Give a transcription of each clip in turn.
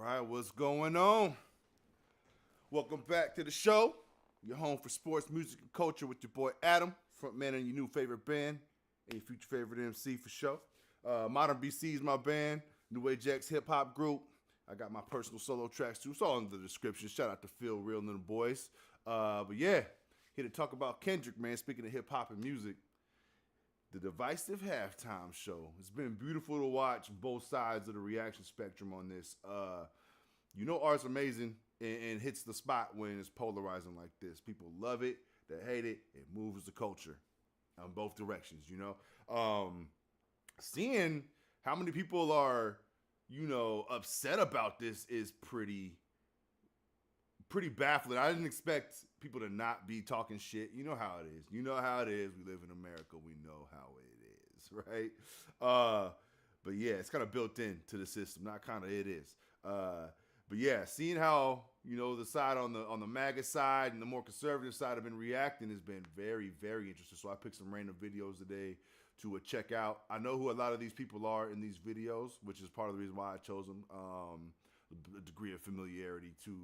Right, what's going on? Welcome back to the show. Your home for sports, music, and culture with your boy Atum, frontman of your new favorite band, and your future favorite MC for sure. Modern BC is my band, New Age X HipHop Group. I got my personal solo tracks too. It's all in the description. Shout out to Phil, Real, and the boys. But yeah, here to talk about Kendrick, man. Speaking of hip hop and music, the Divisive Halftime Show. It's been beautiful to watch both sides of the reaction spectrum on this. Art's amazing and hits the spot when it's polarizing like this. People love it, they hate it. It moves the culture on both directions, Seeing how many people are, upset about this is pretty baffling. I didn't expect people to not be talking shit. You know how it is. We live in America. We know how it is, right? But yeah, it's kind of built into the system. Not kind of, it is. But yeah, seeing how, the side on the MAGA side and the more conservative side have been reacting has been very, very interesting. So I picked some random videos today to check out. I know who a lot of these people are in these videos, which is part of the reason why I chose them. A degree of familiarity to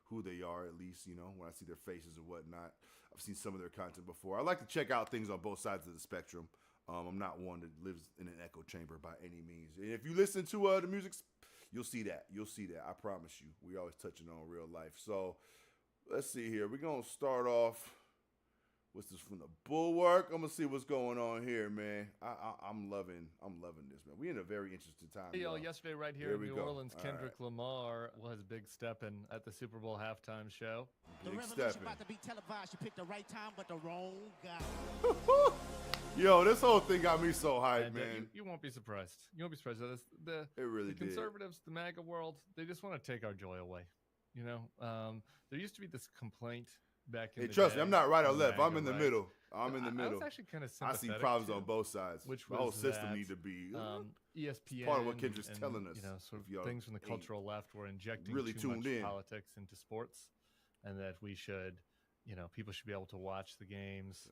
who they are, at least, when I see their faces and whatnot. I've seen some of their content before. I like to check out things on both sides of the spectrum. I'm not one that lives in an echo chamber by any means. And if you listen to the music, you'll see that. I promise you. We always touching on real life. So let's see here. We're going to start off. What's this from the Bulwark? I'm gonna see what's going on here, man. I'm loving this, man. We in a very interesting time. Hey, y'all, yesterday right here in New Orleans, Kendrick Lamar was big stepping at the Super Bowl halftime show. The revolution about to be televised. You picked the right time, but the wrong guy. Yo, this whole thing got me so hyped, And, man. You won't be surprised. You won't be surprised. The really conservatives, the MAGA world, they just want to take our joy away. There used to be this complaint back in the trust day, me, I'm not right or left. MAGA, I'm in the middle. I'm in the middle. I was actually kind of I sympathetic. see problems to, on both sides. Which the whole was system that, need to be ESPN. part of what Kendrick's telling us. Sort of things from the cultural left were injecting really too much tuned in. politics into sports, and that we should, people should be able to watch the games.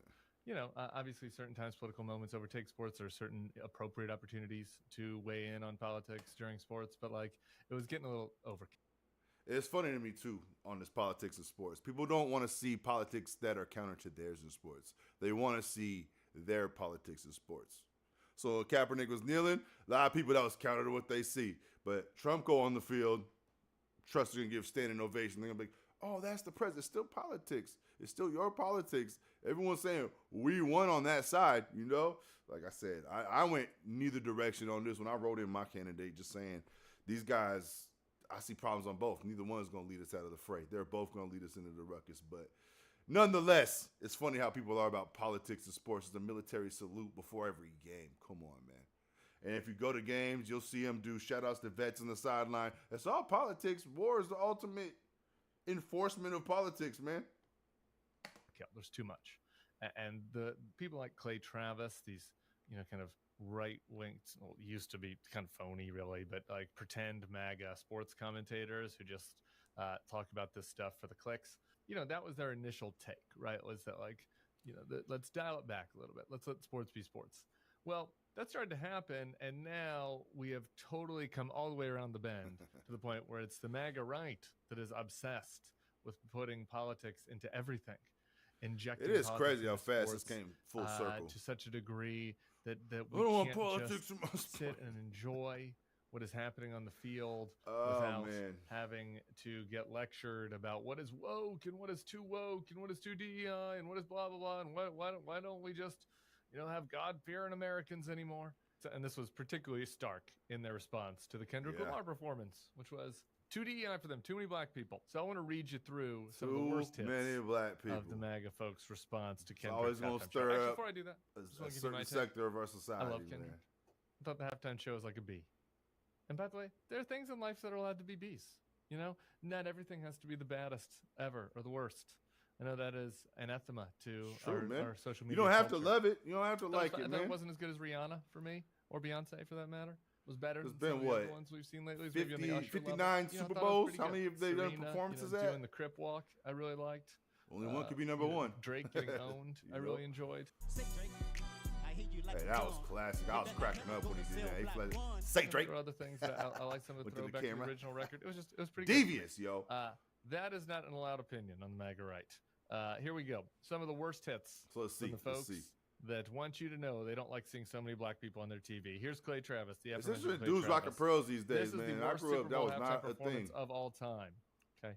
Obviously, certain times political moments overtake sports. There are certain appropriate opportunities to weigh in on politics during sports, but it was getting a little overkill. It's funny to me, too, on this politics and sports. People don't want to see politics that are counter to theirs in sports. They want to see their politics in sports. So Kaepernick was kneeling. A lot of people, that was counter to what they see. But Trump go on the field. Trust is going to give standing ovation. They're going to be like, oh, that's the president. It's still politics. It's still your politics. Everyone's saying we won on that side, Like I said, I went neither direction on this when I wrote in my candidate, just saying these guys, I see problems on both. Neither one is going to lead us out of the fray. They're both going to lead us into the ruckus. But nonetheless, it's funny how people are about politics and sports. It's a military salute before every game. Come on, man. And if you go to games, you'll see them do shout-outs to vets on the sideline. It's all politics. War is the ultimate enforcement of politics, man. Okay, there's too much. And the people like Clay Travis, these, kind of right-wing, used to be kind of phony, really, but pretend MAGA sports commentators who just talk about this stuff for the clicks. That was their initial take, right? Was that let's dial it back a little bit. Let's let sports be sports. Well, that started to happen, and now we have totally come all the way around the bend to the point where it's the MAGA right that is obsessed with putting politics into everything. Injecting it is crazy how fast sports, this came full circle to such a degree that we don't can't want politics in my just sit sport. and enjoy what is happening on the field Oh, without man. having to get lectured about what is woke and what is too woke and what is too DEI and what is blah blah blah and why don't we just have God-fearing Americans anymore? And this was particularly stark in their response to the Kendrick Lamar performance, which was too DEI for them, too many black people. So I want to read you through some of the worst hits of the MAGA folks' response to Kendrick's always gonna halftime stir show. Actually, up before I do that, a certain sector of our society. I love Kendrick. I thought the halftime show was like a B. And by the way, there are things in life that are allowed to be Bs. Not everything has to be the baddest ever or the worst. I know that is anathema to our social media. You don't have culture. to love it. You don't have to like it, man. That wasn't as good as Rihanna for me, or Beyonce for that matter. Was better than been some of the what? other ones we've seen lately. 59 Super Bowls? How many have they done performances at? Doing the Crip Walk, I really liked. Only one could be number one. Drake getting owned, I really enjoyed. Say, Drake, I hear you Hey, that was classic. I was cracking up when he did that. He played, say Drake. There are other things that I like some of the Looked at the throwback to the camera. original record. It was pretty Devious, yo. good. That is not an allowed opinion on the MAGA right. Here we go. Some of the worst hits So let's see. from the folks that want you to know they don't like seeing so many black people on their TV. Here's Clay Travis. The Especially dudes rocking pearls these days, this man. Is the I worst grew up, Super that Bowl was not a performance thing. of all time. Okay.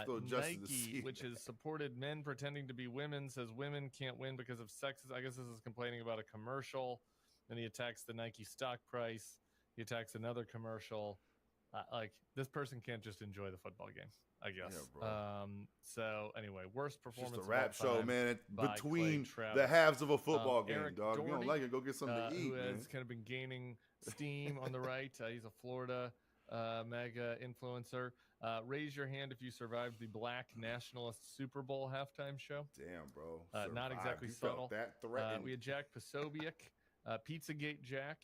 Still adjusted to see Nike, which has supported men pretending to be women, says women can't win because of sexism. I guess this is complaining about a commercial. Then he attacks the Nike stock price. He attacks another commercial. Like, this person can't just enjoy the football game, I guess. Yeah, bro. So anyway, worst performance. Just a rap of all show, time man. by Between Clay the Travis. halves of a football game, Eric dog. If you don't Doherty, like it, go get something to eat, who man. has kind of been gaining steam on the right. He's a Florida MAGA influencer. Raise your hand if you survived the Black Nationalist Super Bowl halftime show. Damn, bro. Not exactly You subtle. felt that threatened. We had Jack Posobiec, Pizzagate Jack.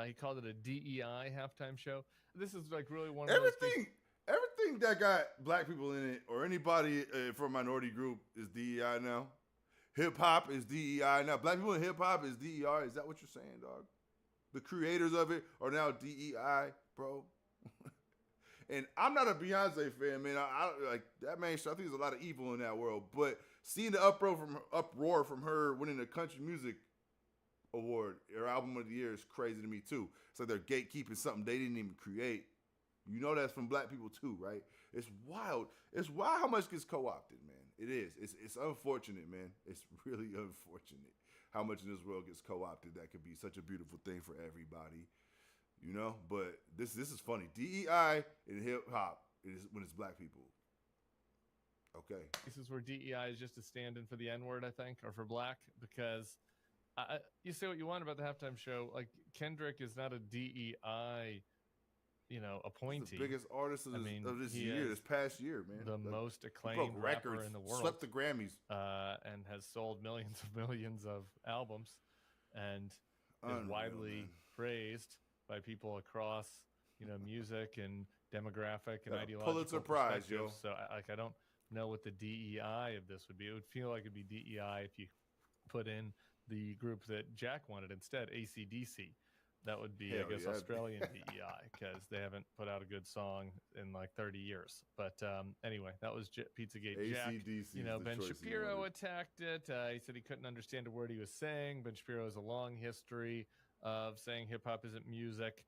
He called it a DEI halftime show. This is like really one of Everything that got black people in it, or anybody from a minority group, is DEI now. Hip hop is DEI now. Black people in hip hop is DEI. Is that what you're saying, dog? The creators of it are now DEI, bro. And I'm not a Beyonce fan, man. I like that man. I think there's a lot of evil in that world. But seeing the uproar from her winning the country music award or album of the year is crazy to me too. It's like they're gatekeeping something they didn't even create. You know that's from black people too, right? It's wild. It's wild how much gets co-opted, man. It is. It's unfortunate, man. It's really unfortunate how much in this world gets co-opted. That could be such a beautiful thing for everybody, you know. But this is funny. DEI in hip hop is when it's black people. Okay. This is where DEI is just a stand-in for the N-word, I think, or for black, because you say what you want about the halftime show. Like, Kendrick is not a DEI, appointee. He's the biggest artist of this past year, man. The most acclaimed rapper in the world. Swept the Grammys. And has sold millions of albums, and is widely praised by people across, music and demographic and ideological Pulitzer Prize, yo. So I don't know what the DEI of this would be. It would feel like it'd be DEI if you put in the group that Jack wanted instead, AC/DC. That would be, Hell, I guess, yeah. Australian DEI, because they haven't put out a good song in like 30 years. But anyway, that was Pizzagate Jack. AC/DC Ben Shapiro attacked it. He said he couldn't understand a word he was saying. Ben Shapiro has a long history of saying hip hop isn't music.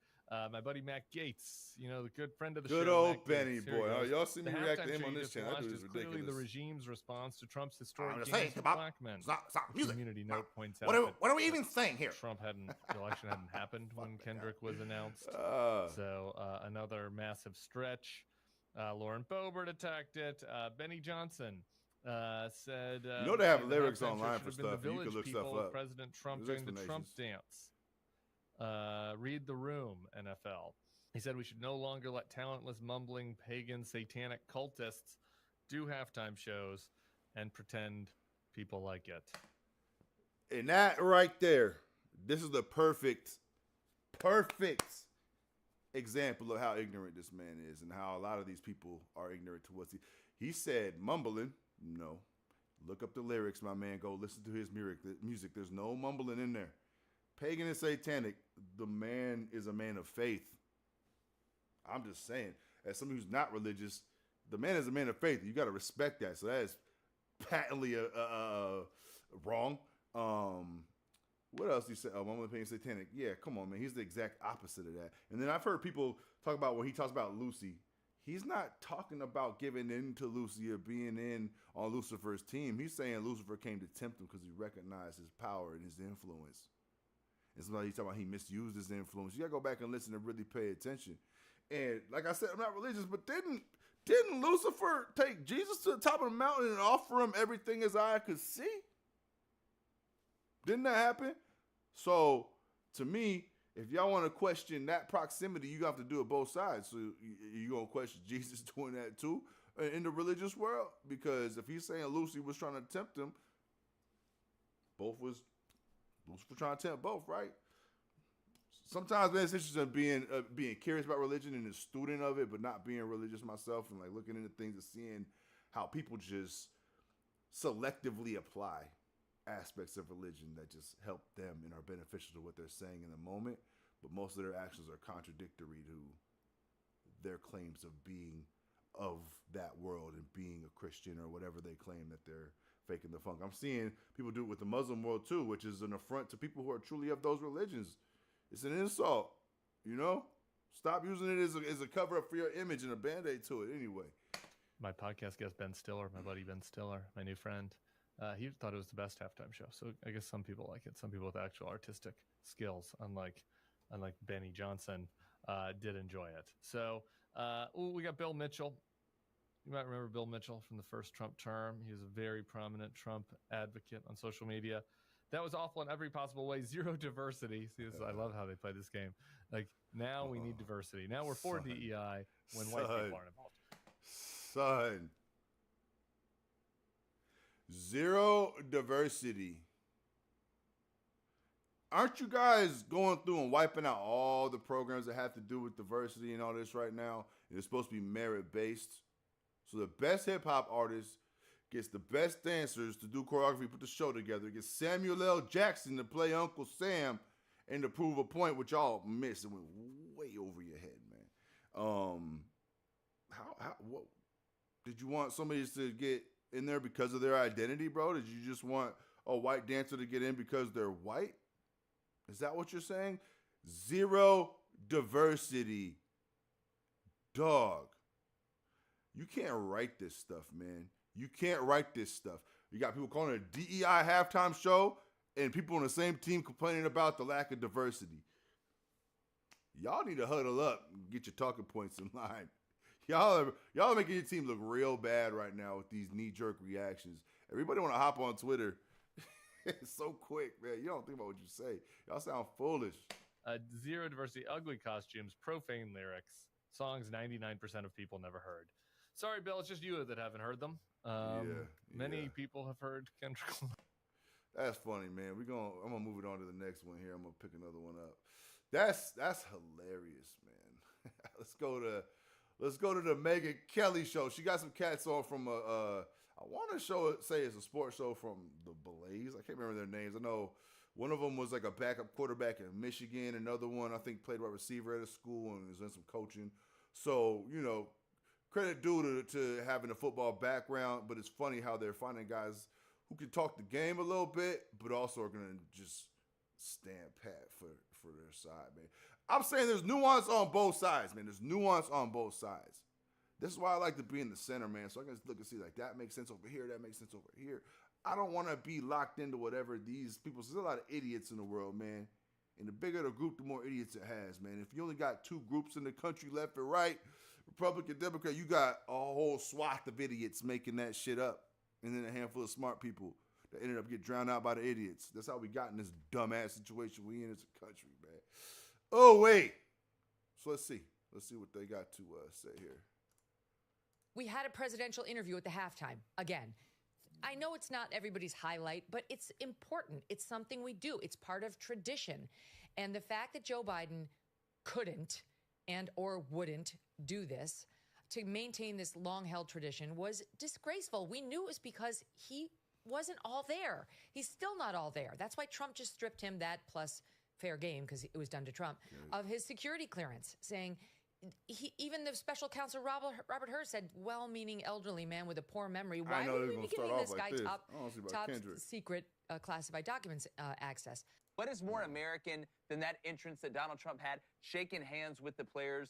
My buddy Matt Gaetz, the good friend of the show. Good old Matt Benny Gaetz. boy. Y'all see me react to him on this channel. That That dude is is clearly the ridiculous. regime's response to Trump's historic just gains saying, with hip-hop, black men. It's not music. Community note points out What are we even saying here? The election hadn't happened when Kendrick was announced. So another massive stretch. Lauren Boebert attacked it. Benny Johnson said, they have the lyrics halftime show online should for have been stuff. the You can Village look stuff People of up. President Trump There's doing the Trump explanations. dance. Read the room, NFL. He said we should no longer let talentless, mumbling, pagan, satanic cultists do halftime shows and pretend people like it. And that right there, this is the perfect example of how ignorant this man is and how a lot of these people are ignorant to what's he said mumbling. No. Look up the lyrics, my man. Go listen to his music. There's no mumbling in there. Pagan and satanic, the man is a man of faith. I'm just saying, as somebody who's not religious, the man is a man of faith. You got to respect that. So that is patently wrong. What else do you say? Oh, I'm paying satanic. Yeah, come on, man. He's the exact opposite of that. And then I've heard people talk about when he talks about Lucy. He's not talking about giving in to Lucy or being in on Lucifer's team. He's saying Lucifer came to tempt him because he recognized his power and his influence. And somebody he's talking about he misused his influence. You got to go back and listen and really pay attention. And like I said, I'm not religious, but didn't Lucifer take Jesus to the top of the mountain and offer him everything his eye could see? Didn't that happen? So to me, if y'all want to question that proximity, you have to do it both sides. So you're going to question Jesus doing that too in the religious world? Because if he's saying Lucy was trying to tempt him, Lucifer trying to tempt both, right? Sometimes, man, it's interesting being curious about religion and a student of it, but not being religious myself and like looking into things and seeing how people just selectively apply aspects of religion that just help them and are beneficial to what they're saying in the moment, but most of their actions are contradictory to their claims of being of that world and being a Christian or whatever they claim that they're faking the funk. I'm seeing people do it with the Muslim world too, which is an affront to people who are truly of those religions. It's an insult, you know? Stop using it as a cover-up for your image and a Band-Aid to it anyway. My podcast guest, Ben Stiller, my buddy Ben Stiller, my new friend, he thought it was the best halftime show. So I guess some people like it. Some people with actual artistic skills, unlike Benny Johnson, did enjoy it. So we got Bill Mitchell. You might remember Bill Mitchell from the first Trump term. He was a very prominent Trump advocate on social media. That was awful in every possible way. Zero diversity. See, I love how they play this game. Like, now we need diversity. Now we're for DEI when white people aren't involved. Son. Zero diversity. Aren't you guys going through and wiping out all the programs that have to do with diversity and all this right now? It's supposed to be merit-based. So the best hip-hop artist gets the best dancers to do choreography, put the show together, gets Samuel L. Jackson to play Uncle Sam and to prove a point, which y'all missed and went way over your head, man. What did you want somebody to get in there because of their identity, bro? Did you just want a white dancer to get in because they're white? Is that what you're saying? Zero diversity. Dog. You can't write this stuff, man. You can't write this stuff. You got people calling it a DEI halftime show and people on the same team complaining about the lack of diversity. Y'all need to huddle up and get your talking points in line. Y'all are making your team look real bad right now with these knee-jerk reactions. Everybody want to hop on Twitter. It's so quick, man. You don't think about what you say. Y'all sound foolish. Zero diversity, ugly costumes, profane lyrics, songs 99% of people never heard. Sorry, Bill, it's just you that haven't heard them. Many people have heard Kendrick Lamar. That's funny, man. I'm gonna move it on to the next one here. I'm gonna pick another one up. That's hilarious, man. Let's go to the Megyn Kelly show. She got some cats on from I want to say it's a sports show from the Blaze. I can't remember their names. I know one of them was like a backup quarterback in Michigan. Another one I think played wide receiver at a school and was in some coaching. So, you know, credit due to having a football background, but it's funny how they're finding guys who can talk the game a little bit, but also are going to just stand pat for their side, man. I'm saying there's nuance on both sides, man. There's nuance on both sides. This is why I like to be in the center, man, so I can just look and see, like, that makes sense over here, that makes sense over here. I don't want to be locked into whatever these people – there's a lot of idiots in the world, man. And the bigger the group, the more idiots it has, man. If you only got two groups in the country, left and right, Republican, Democrat, you got a whole swath of idiots making that shit up. And then a handful of smart people that ended up getting drowned out by the idiots. That's how we got in this dumbass situation we in as a country, man. Oh, wait. So let's see. Let's see what they got to say here. We had a presidential interview at the halftime. Again, I know it's not everybody's highlight, but it's important. It's something we do. It's part of tradition. And the fact that Joe Biden couldn't and or wouldn't do this to maintain this long-held tradition was disgraceful. We knew it was because he wasn't all there. He's still not all there. That's why Trump just stripped him that plus fair game, because it was done to Trump, of his security clearance, saying even the special counsel Robert Hur said, well-meaning elderly man with a poor memory, why would we be giving this guy top secret classified documents access? What is more American than that entrance that Donald Trump had, shaking hands with the players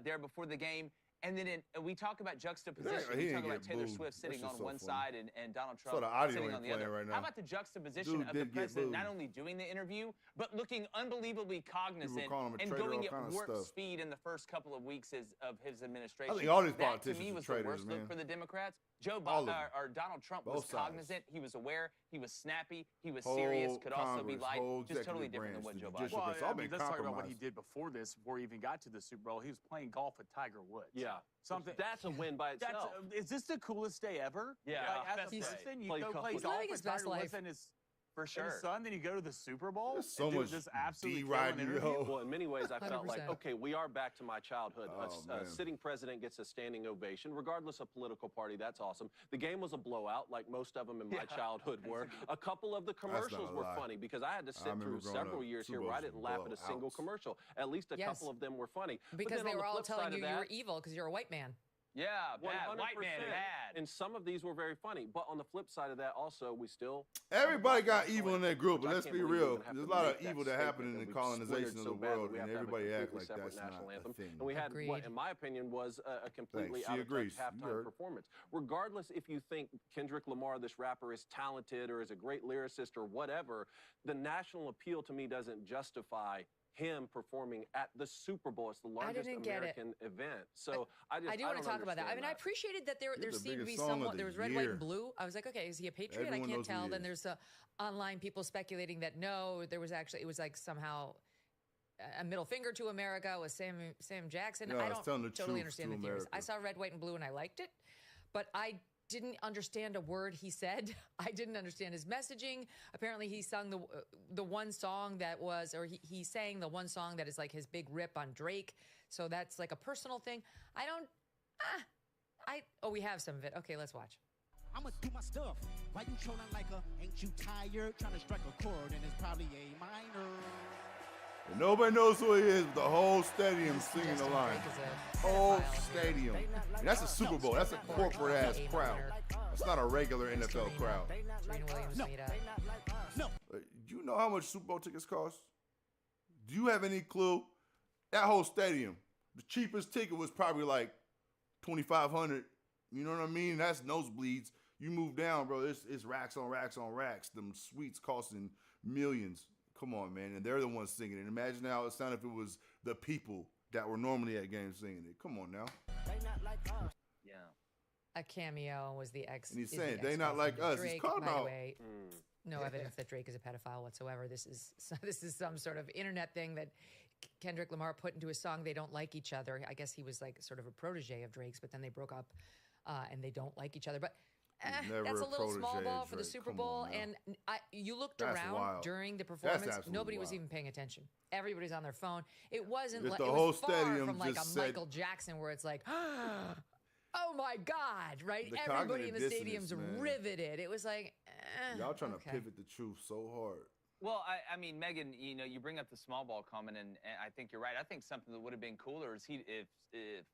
there before the game? And then we talk about juxtaposition. We talk about Taylor Swift sitting on one side and Donald Trump sitting on the other. Right now. How about the juxtaposition of the president not only doing the interview, but looking unbelievably cognizant and going at warp speed in the first couple of weeks of his administration? I think all these that, politicians to me, was are traitors, the worst man. look for the Democrats. Donald Trump was cognizant. He was aware. He was snappy. He was serious. Could also be light. Just totally different than what Joe Biden. Well, I mean, let's talk about what he did before this, before he even got to the Super Bowl. He was playing golf with Tiger Woods. Yeah, something. That's a win by itself. Is this the coolest day ever? Yeah, like, as a person, you go play He's golf living with his best Tiger Woods life. and his For sure. And son, then you go to the Super Bowl. There's so and do much this absolutely D-riding, killing interview. yo. Well, in many ways, I felt like, 100%. okay, we are back to my childhood. Oh, A man. sitting president gets a standing ovation, regardless of political party. That's awesome. The game was a blowout, like most of them in my childhood were. A couple of the commercials were lie. funny because I had to sit remember through growing several up, years Super here where I Bowls didn't laugh at a single blowouts. commercial. At least a Yes. couple of them were funny. But Because then they on were the all flip telling side you of you that, were evil because you're a white man. Yeah, bad. White man 100%. bad. And some of these were very funny. But on the flip side of that, also, we still... Everybody got evil in that group, but I let's can't be believe we real. even have There's a to lot of make that evil that statement happened in that the we've colonization splintered of so the bad that world, we have and to have a everybody act completely like separate that's not national a anthem. thing. And we had what, Agreed. in my opinion, was a completely She out of touch agrees. You halftime heard. performance. Regardless if you think Kendrick Lamar, this rapper, is talented or is a great lyricist or whatever, the national appeal to me doesn't justify him performing at the Super Bowl. It's the largest didn't get it. American event. So I I do want to don't talk about that. I understand mean, I appreciated that there It's the seemed to be biggest song of somewhat. the There was red, white, year. and blue. I was like, okay, is he a patriot? Everyone I can't knows who tell. he Then is. there's online people speculating that no, there was actually it was like somehow a middle finger to America with Sam Jackson. No, I it's don't telling the totally truth understand to the theories. I America. saw red, white, and blue, and I liked it, but I didn't understand a word he said. I didn't understand his messaging. Apparently, he sung the one song that was, or he sang the one song that is like his big rip on Drake. So that's like a personal thing. Oh, we have some of it. Okay, let's watch. I'ma do my stuff. Why you trolling like ain't you tired? Trying to strike a chord and it's probably a minor. And nobody knows who he is, but the whole stadium singing the Justin line. Drake is a Whole pedophile. stadium. And that's a Super Bowl. That's a corporate ass crowd. That's not a regular NFL crowd. Serena Williams made up. Do you know how much Super Bowl tickets cost? Do you have any clue? That whole stadium, the cheapest ticket was probably like $2,500. You know what I mean? That's nosebleeds. You move down, bro. It's racks on racks on racks. Them suites costing millions. Come on, man. And they're the ones singing it. Imagine how it sounded if it was the people that were normally at games singing it. Come on now. Yeah. A cameo was the ex. And he's is the saying, they not like ex-girlfriend of us. He's Drake. called By the out. way, no evidence that Drake is a pedophile whatsoever. This is some sort of internet thing that Kendrick Lamar put into a song. They don't like each other. I guess he was like sort of a protege of Drake's, but then they broke up, and they don't like each other. But Never that's a a little small protege ball of for the Drake. Super Come Bowl. on now. And you looked That's around wild. during the performance. absolutely Nobody was wild. even paying attention. Everybody's on their phone. It wasn't If like the it whole was far stadium from like a just said- Michael Jackson where it's like, oh my God, right? The Everybody in the cognitive stadium's dissonance, man. riveted. It was like, Y'all trying to okay. pivot the truth so hard. Well, I mean, Megyn, you bring up the small ball comment, and I think you're right. I think something that would have been cooler is if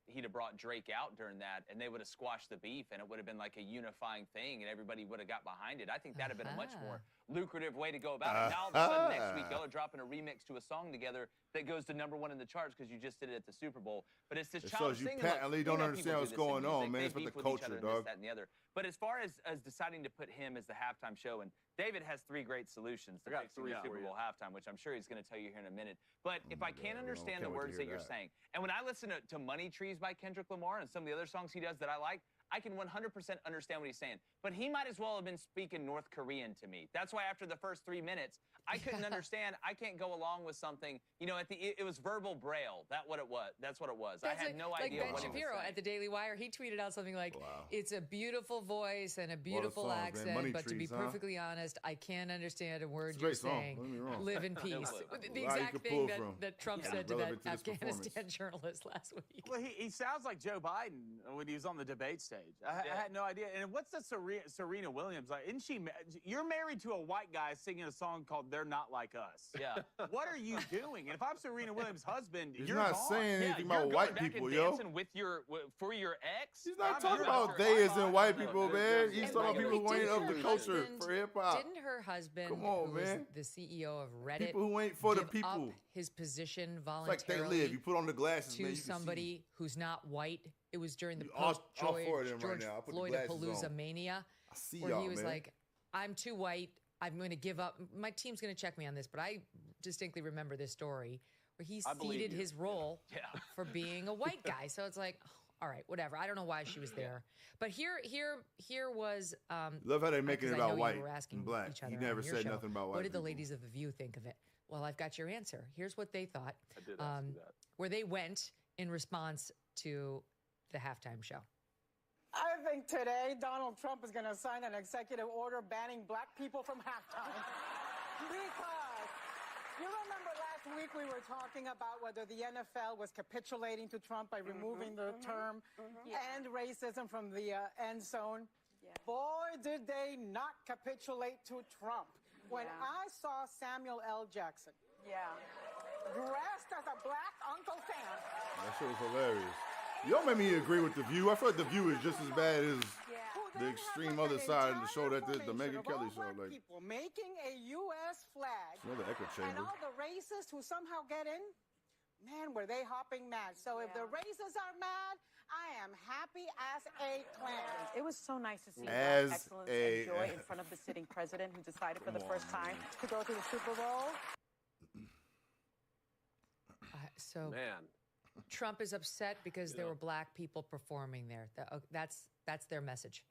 he'd have brought Drake out during that, and they would have squashed the beef, and it would have been like a unifying thing, and everybody would have got behind it. I think that'd have been a much more lucrative way to go about it. Now all of a sudden next week y'all are dropping a remix to a song together that goes to #1 in the charts because you just did it at the Super Bowl. But it's this It child shows you singing. patently Look, don't people understand do what's this in going on, music. man. They It's about beef the with each culture, other and dog. This, that, and the other. But as far as deciding to put him as the halftime show, and David has 3 great solutions to I got fixing 3 the for Super you. Bowl halftime, which I'm sure he's going to tell you here in a minute. But if I can't God, understand the can't wait to words hear that you're that. saying, and when I listen to Money Trees by Kendrick Lamar and some of the other songs he does that I like, I can 100% understand what he's saying. But he might as well have been speaking North Korean to me. That's why after the first 3 minutes, I couldn't understand. I can't go along with something. It was verbal braille. That's what it was. I had no idea like Ben what he was Shapiro saying. at the Daily Wire, he tweeted out something like, Wow. it's a beautiful voice and a beautiful songs, man. accent, Money but to be Trees, huh? perfectly honest, I can't understand a word It's a you're great song. saying. Don't get me wrong. Live in peace. would. The A lot you exact could thing pull that, from. that Trump Yeah. said to that Relevant to this Afghanistan performance. journalist last week. Well, he sounds like Joe Biden when he was on the debate stage. I Yeah. had no idea. And what's the Serena Williams like? Isn't she? You're married to a white guy singing a song called "They're Not Like Us." Yeah. What are you doing? And if I'm Serena Williams' husband, He's you're not gone. saying Yeah, anything you're about going white back people, and yo. dancing with for your ex. He's not I'm talking not about sure. they as in white No, people, no, man. no, He's no, talking no, about no, people who ain't didn't of the her culture husband- for hip hop. Didn't her husband, Come on, who was man. the CEO of Reddit, People who ain't for the give people. up his position It's like voluntarily they live. You put on the glasses, man. to You can see. somebody who's not white? It was during the You all four of post-George them right now. I put the Floyd glasses Palooza on. mania, I see where y'all, he was man. like, I'm too white. I'm going to give up. My team's going to check me on this, but I distinctly remember this story where he I believe ceded you. his role Yeah. for being a white guy. So it's like, all right, whatever. I don't know why she was there, but here was. Love how they making 'cause it I know about white you were asking and black. each other He on never your said show, nothing about white What did the people. ladies of the View think of it? Well, I've got your answer. Here's what they thought. I did ask you that. Where they went in response to the halftime show. I think today Donald Trump is going to sign an executive order banning black people from halftime. Because you remember last week we were talking about whether the NFL was capitulating to Trump by removing the term "end racism" from the end zone. Yeah. Boy, did they not capitulate to Trump. When I saw Samuel L. Jackson dressed as a black Uncle Sam. That shit was hilarious. Y'all made me agree with The View. I feel like The View is just as bad as the extreme other side of the show that the Megyn Kelly show. Like people making a U.S. flag. Another echo chamber. And all the racists who somehow get in, man, were they hopping mad. So if the racists are mad, I am happy as a clam. It was so nice to see As excellence a- and joy in front of the sitting president who decided for the first time to go to the Super Bowl. So Man. Trump is upset because there were black people performing there. That's their message.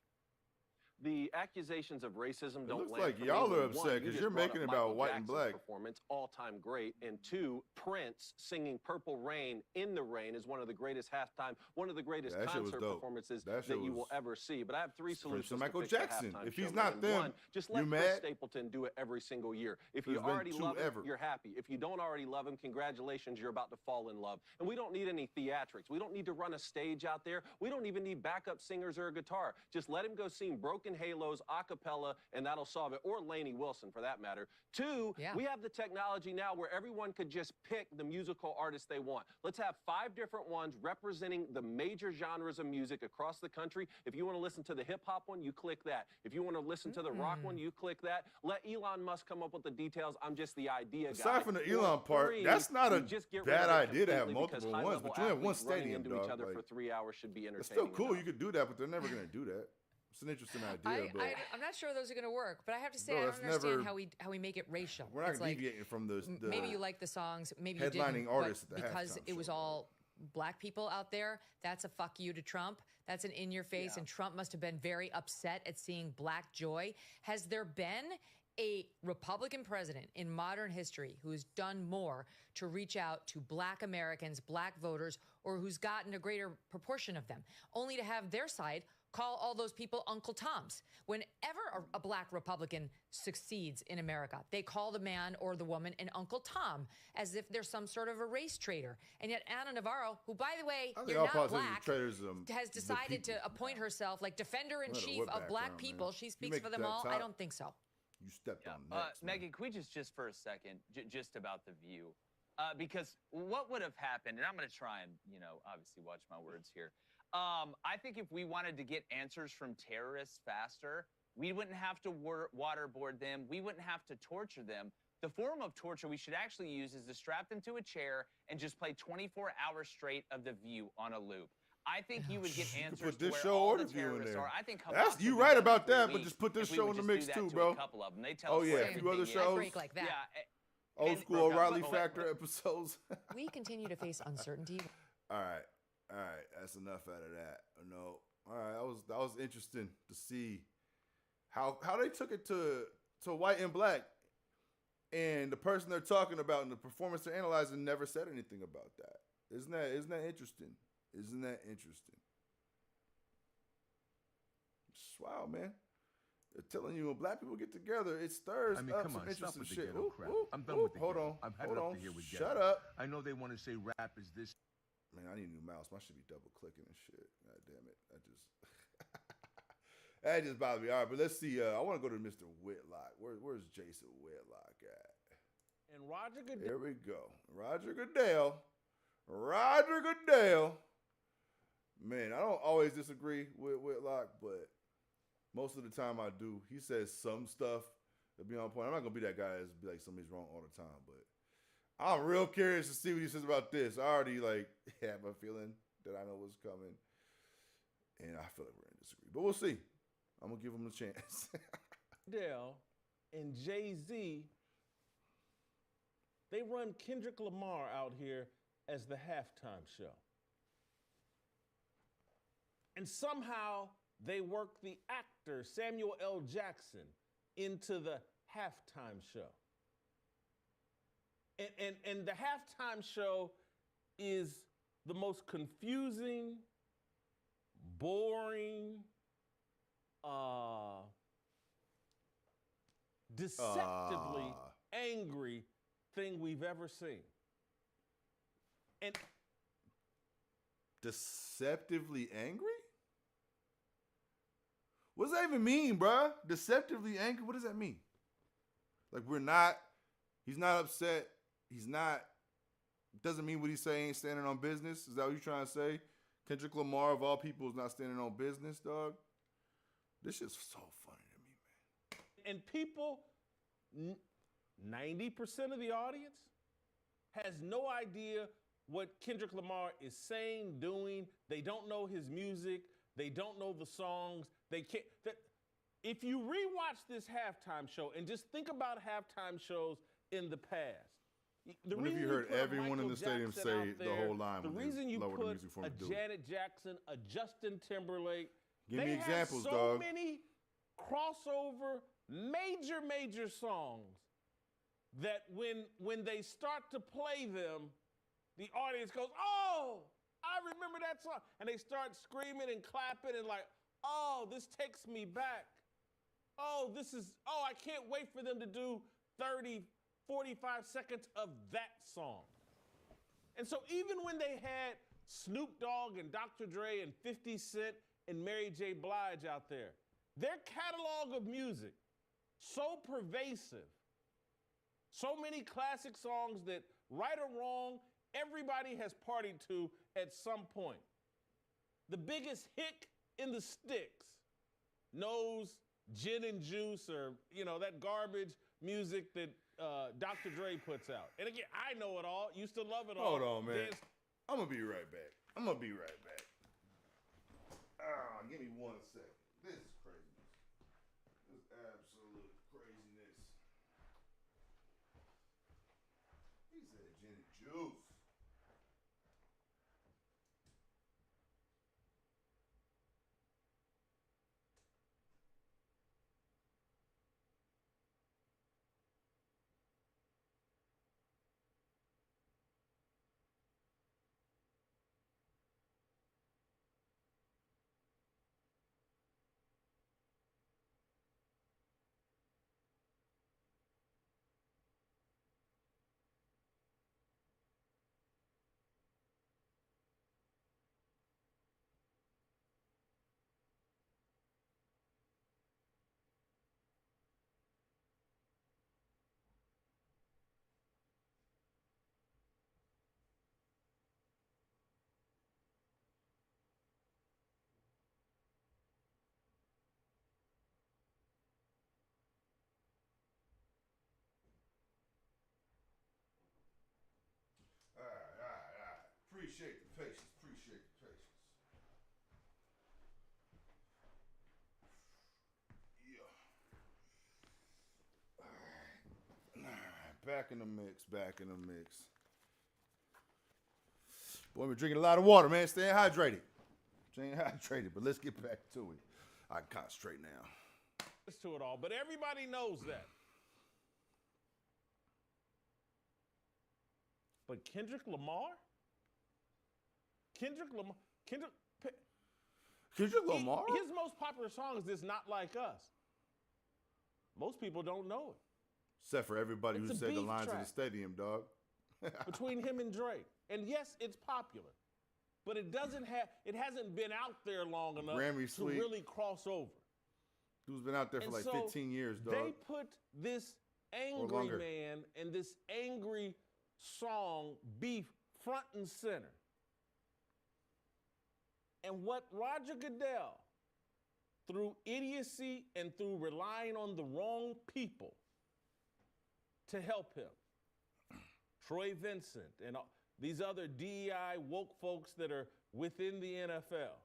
The accusations of racism don't looks land like for y'all me. are One, upset you 'cause just you're brought making up it about Michael white and Jackson's black. performance, all-time great. And two, Prince singing Purple Rain in the Rain is one of the greatest halftime, one of the greatest Yeah, that shit was concert dope. performances That that shit you will was ever see. But I have three Prince solutions and to Michael fix the Jackson. halftime If show, he's not Megyn. them, One, just you let Chris mad? Stapleton do it every single year. If There's you been already two love him, ever. you're happy. If you don't already love him, congratulations, you're about to fall in love. And we don't need any theatrics. We don't need to run a stage out there. We don't even need backup singers or a guitar. Just let him go sing Broken Halos a cappella, and that'll solve it. Or Lainey Wilson, for that matter. Two, we have the technology now where everyone could just pick the musical artist they want. Let's have 5 different ones representing the major genres of music across the country. If you want to listen to the hip-hop one, you click that. If you want to listen to the rock one, you click that. Let Elon Musk come up with the details. I'm just the idea guy. Aside from the Or Elon part, three, that's not a we just get rid bad of it idea to have completely because multiple ones, but you only have one high-level athletes running stadium, into dog. each other Like, for 3 hours should be it's entertaining. still cool. You could do that, but they're never going to do that. It's an interesting idea, but I'm not sure those are going to work, but I have to say No, I that's don't understand never- how we make it racial. we're not It's like, deviating from the maybe you like the songs, maybe you headlining didn't, artists but at the because halftime it was show, all black people out there, that's a fuck you to Trump. That's an in your face, and Trump must have been very upset at seeing black joy. Has there been a Republican president in modern history who's done more to reach out to black Americans, black voters, or who's gotten a greater proportion of them, only to have their side call all those people Uncle Toms? Whenever a black Republican succeeds in America, they call the man or the woman an Uncle Tom, as if they're some sort of a race traitor. And yet Ana Navarro, who, by the way, I think you're all not politicians are black, traitors, has the decided to people. appoint herself like No defender-in-chief matter what of black background, people. man. She You speaks make for them that all. I top- don't think so. You stepped on next. man. Megyn, can we just for a second, just about The View? Because what would have happened, and I'm going to try and, obviously watch my words here. I think if we wanted to get answers from terrorists faster, we wouldn't have to waterboard them. We wouldn't have to torture them. The form of torture we should actually use is to strap them to a chair and just play 24 hours straight of The View on a loop. I think you would get answers put to this where show all or the The View in terrorists there. are. I think That's Hamas you would be right done in about 3 that, but weeks just put this if we show would in the just mix do that too, to bro. A couple of them. They tell Oh us yeah, the a same few other thing. shows. Break like that. Yeah, Old school O'Reilly but- Factor episodes. We continue to face uncertainty. All right. That's enough out of that. No, all right. That was interesting to see how they took it to white and black, and the person they're talking about and the performance they're analyzing never said anything about that. Isn't that interesting? Isn't that interesting? Wow, man. They're telling you when black people get together, it stirs I mean, up come some on, stop interesting with the shit. ghetto crap. I'm done with the hold ghetto. on. I've had hold enough on. to hear with Shut ghetto. up. I know they want to say rap is this. Man, I need a new mouse. My shit be double clicking and shit. God damn it. That just bothers me. All right, but let's see. I want to go to Mr. Whitlock. Where's Jason Whitlock at? And Roger Goodell. Here we go. Roger Goodell. Man, I don't always disagree with Whitlock, but most of the time I do. He says some stuff that be on point. I'm not going to be that guy that's be like somebody's wrong all the time, but I'm real curious to see what he says about this. I already have a feeling that I know what's coming, and I feel like we're going to disagree. But we'll see. I'm going to give him a chance. Goodell and Jay-Z, they run Kendrick Lamar out here as the halftime show. And somehow they work the actor Samuel L. Jackson into the halftime show. And the halftime show is the most confusing, boring, deceptively angry thing we've ever seen. And deceptively angry? What does that even mean, bruh? Deceptively angry? What does that mean? Like he's not upset. Doesn't mean what he's saying ain't standing on business. Is that what you're trying to say? Kendrick Lamar, of all people, is not standing on business, dog? This shit's so funny to me, man. And people, 90% of the audience has no idea what Kendrick Lamar is saying, doing. They don't know his music. They don't know the songs. They can't. If you rewatch this halftime show and just think about halftime shows in the past, What if you heard everyone in the stadium say the whole line? The reason you put a Janet Jackson, a Justin Timberlake, give me examples, dog. So many crossover, major songs that when they start to play them, the audience goes, "Oh, I remember that song," and they start screaming and clapping and like, "Oh, this takes me back. Oh, I can't wait for them to do 30, 45 seconds of that song." And so even when they had Snoop Dogg and Dr. Dre and 50 Cent and Mary J. Blige out there, their catalog of music, so pervasive, so many classic songs that, right or wrong, everybody has partied to at some point. The biggest hick in the sticks knows Gin and Juice or, that garbage music that Dr. Dre puts out. And again, I know it all. Used to love it all. Hold on, man. I'm going to be right back. Give me 1 second. This is craziness. This is absolute craziness. He said gin and juice. Appreciate the patience. Yeah. All right. Back in the mix. Boy, we're drinking a lot of water, man. Staying hydrated. But let's get back to it. I can concentrate now. To it all, but everybody knows that. But Kendrick Lamar, Kendrick Lamar? His most popular song is Not Like Us. Most people don't know it. Except for everybody who said the lines in the stadium, dog. Between him and Drake. And yes, it's popular. But it hasn't been out there long enough to really cross over. Dude's been out there for like 15 years, dog. They put this angry man and this angry song beef front and center. And what Roger Goodell, through idiocy and through relying on the wrong people to help him, Troy Vincent and these other DEI woke folks that are within the NFL,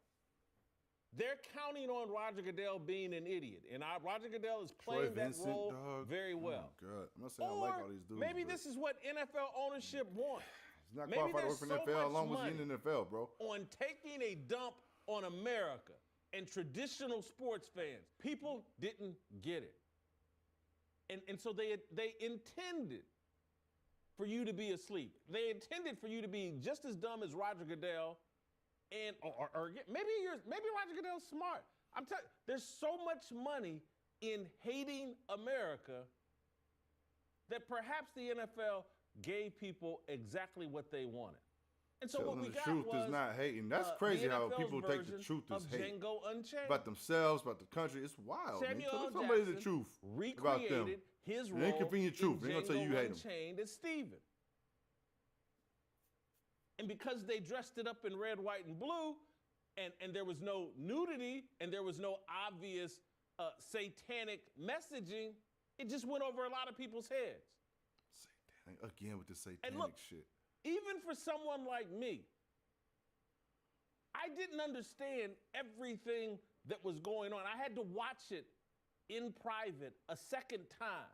they're counting on Roger Goodell being an idiot. And Roger Goodell is playing that role very well. Oh, God. I'm not saying I like all these dudes. Maybe this is what NFL ownership wants. He's not qualified to work for the NFL along with you in the NFL, bro. On taking a dump on America and traditional sports fans. People didn't get it. And so they intended for you to be asleep. They intended for you to be just as dumb as Roger Goodell, or maybe Roger Goodell's smart. I'm telling you, there's so much money in hating America that perhaps the NFL gave people exactly what they wanted. And so Telling what we the got truth was, is not hating. That's crazy how NFL's people take the version truth as of hate. Django Unchained. About themselves, about the country. It's wild, man. Samuel Tell L. somebody the Jackson truth about them. recreated his It role ain't convenient truth. They in ain't gonna tell you Django hate him. Unchained as Stephen. And because they dressed it up in red, white, and blue, and there was no nudity, and there was no obvious satanic messaging, it just went over a lot of people's heads. Satanic, again with the satanic And look, shit. even for someone like me, I didn't understand everything that was going on. I had to watch it in private a second time.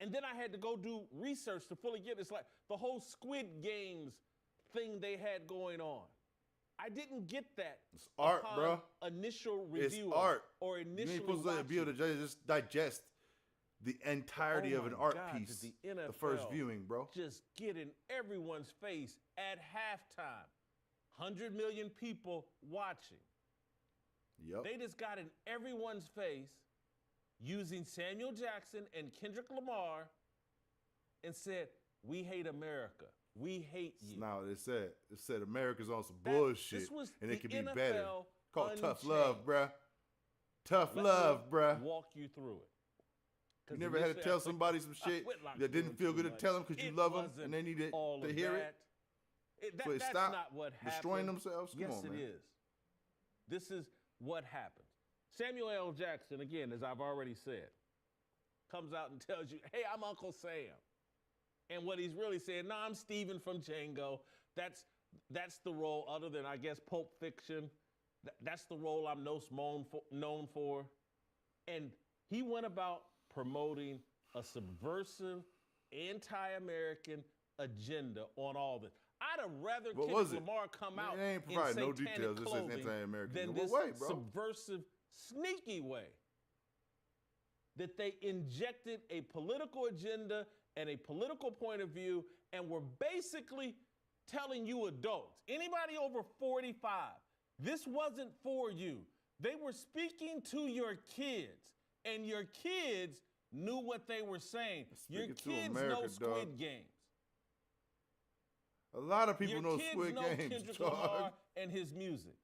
And then I had to go do research to fully get it. It's like the whole Squid Games thing they had going on. I didn't get that. It's art, bro. Initial review. It's art. Or You initially ain't supposed to be able to just digest the entirety of an art piece. The first viewing, bro. Just get in everyone's face at halftime. 100 million people watching. Yep. They just got in everyone's face using Samuel Jackson and Kendrick Lamar and said, "We hate America. We hate you." Now they said America's on some bullshit, this was and it could be NFL better. Called tough Unchained. love, bruh. Tough Let love, me bruh. walk you through it. You never had to tell somebody some shit that didn't feel good to tell them because you love them and they needed to hear it. So they that's stop not what happened. destroying themselves? Come Yes, on, man. it is. This is what happened. Samuel L. Jackson, again, as I've already said, comes out and tells you, "Hey, I'm Uncle Sam." And what he's really saying, "No, I'm Stephen from Django. That's the role, other than, I guess, Pulp Fiction. That's the role I'm most known for." And he went about promoting a subversive, anti-American agenda on all this. I'd have rather What was Kendrick it? Lamar come out They ain't in providing no satanic details. This is clothing anti-American. than In this what way, bro? subversive, sneaky way that they injected a political agenda and a political point of view and were basically telling you adults, anybody over 45, this wasn't for you. They were speaking to your kids, and your kids knew what they were saying. Your Speaking to kids America, know Squid dog. Games. A lot of people Your know kids Squid know Games, Kendrick dog. Lamar and his music.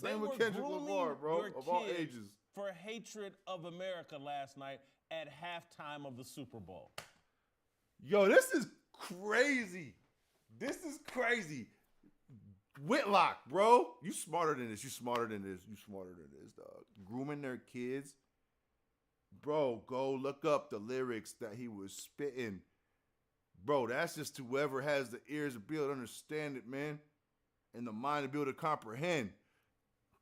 They Same with were Kendrick grooming Lamar, bro, your of all kids ages. for hatred of America last night at halftime of the Super Bowl. Yo, this is crazy. This is crazy. Whitlock, bro. You smarter than this. You smarter than this. You smarter than this, dog. Grooming their kids. Bro, go look up the lyrics that he was spitting. Bro, that's just to whoever has the ears to be able to understand it, man. And the mind to be able to comprehend.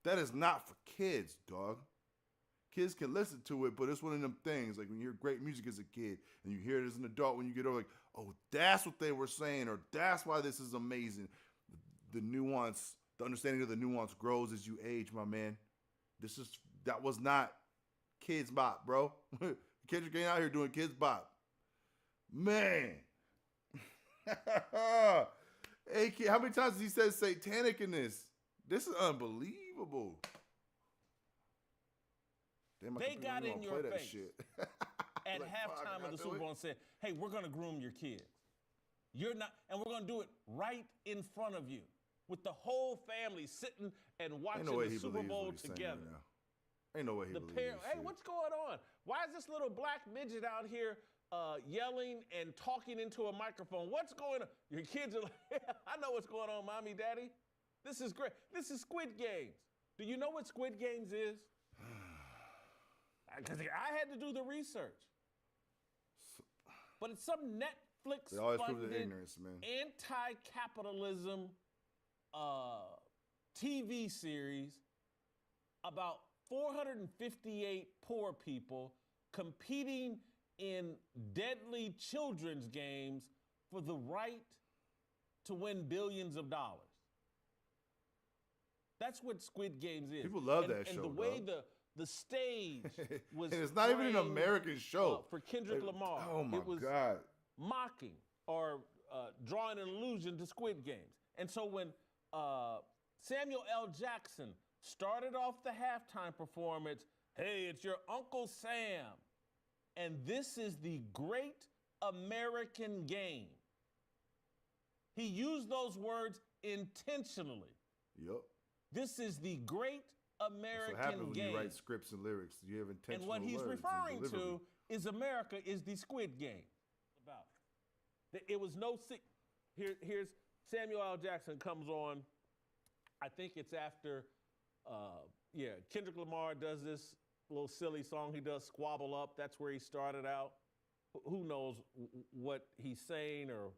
That is not for kids, dog. Kids can listen to it, but it's one of them things. Like when you hear great music as a kid and you hear it as an adult, when you get over, like, oh, that's what they were saying, or that's why this is amazing. The nuance, the understanding of the nuance grows as you age, my man. That was not kids bop, bro. Kendrick ain't out here doing kids bop. Man. Hey, kid, how many times has he said satanic in this? This is unbelievable. Damn, They got in your that face shit. at Like, halftime fuck, of the I Super do Bowl and said, "Hey, we're going to groom your kids. You're not, and we're going to do it right in front of you with the whole family sitting and watching Ain't no way the he Super believes Bowl what he's saying together." right now. Ain't no way he believes this Hey, shit. what's going on? Why is this little black midget out here yelling and talking into a microphone? What's going on? Your kids are like, "Yeah, I know what's going on, mommy, daddy. This is great. This is Squid Games. Do you know what Squid Games is?" Because I had to do the research. But it's some They always prove Netflix-funded their ignorance, man. anti-capitalism TV series about 458 poor people competing in deadly children's games for the right to win billions of dollars. That's what Squid Games is. People love that and show, the way dog. the stage was And it's not even an framed, American show. for Kendrick Lamar. Oh my it was God. mocking or drawing an allusion to Squid Games. And so when Samuel L. Jackson started off the halftime performance, "Hey, it's your Uncle Sam," and this is the great American game. He used those words intentionally. Yep. This is the great American That's what happens game. when you write scripts and lyrics. You have intentional And what he's words referring and delivery. to is America is the Squid Game. About it was no here's Samuel L. Jackson comes on. I think it's after Kendrick Lamar does this little silly song he does, Squabble Up. That's where he started out. Who knows what he's saying or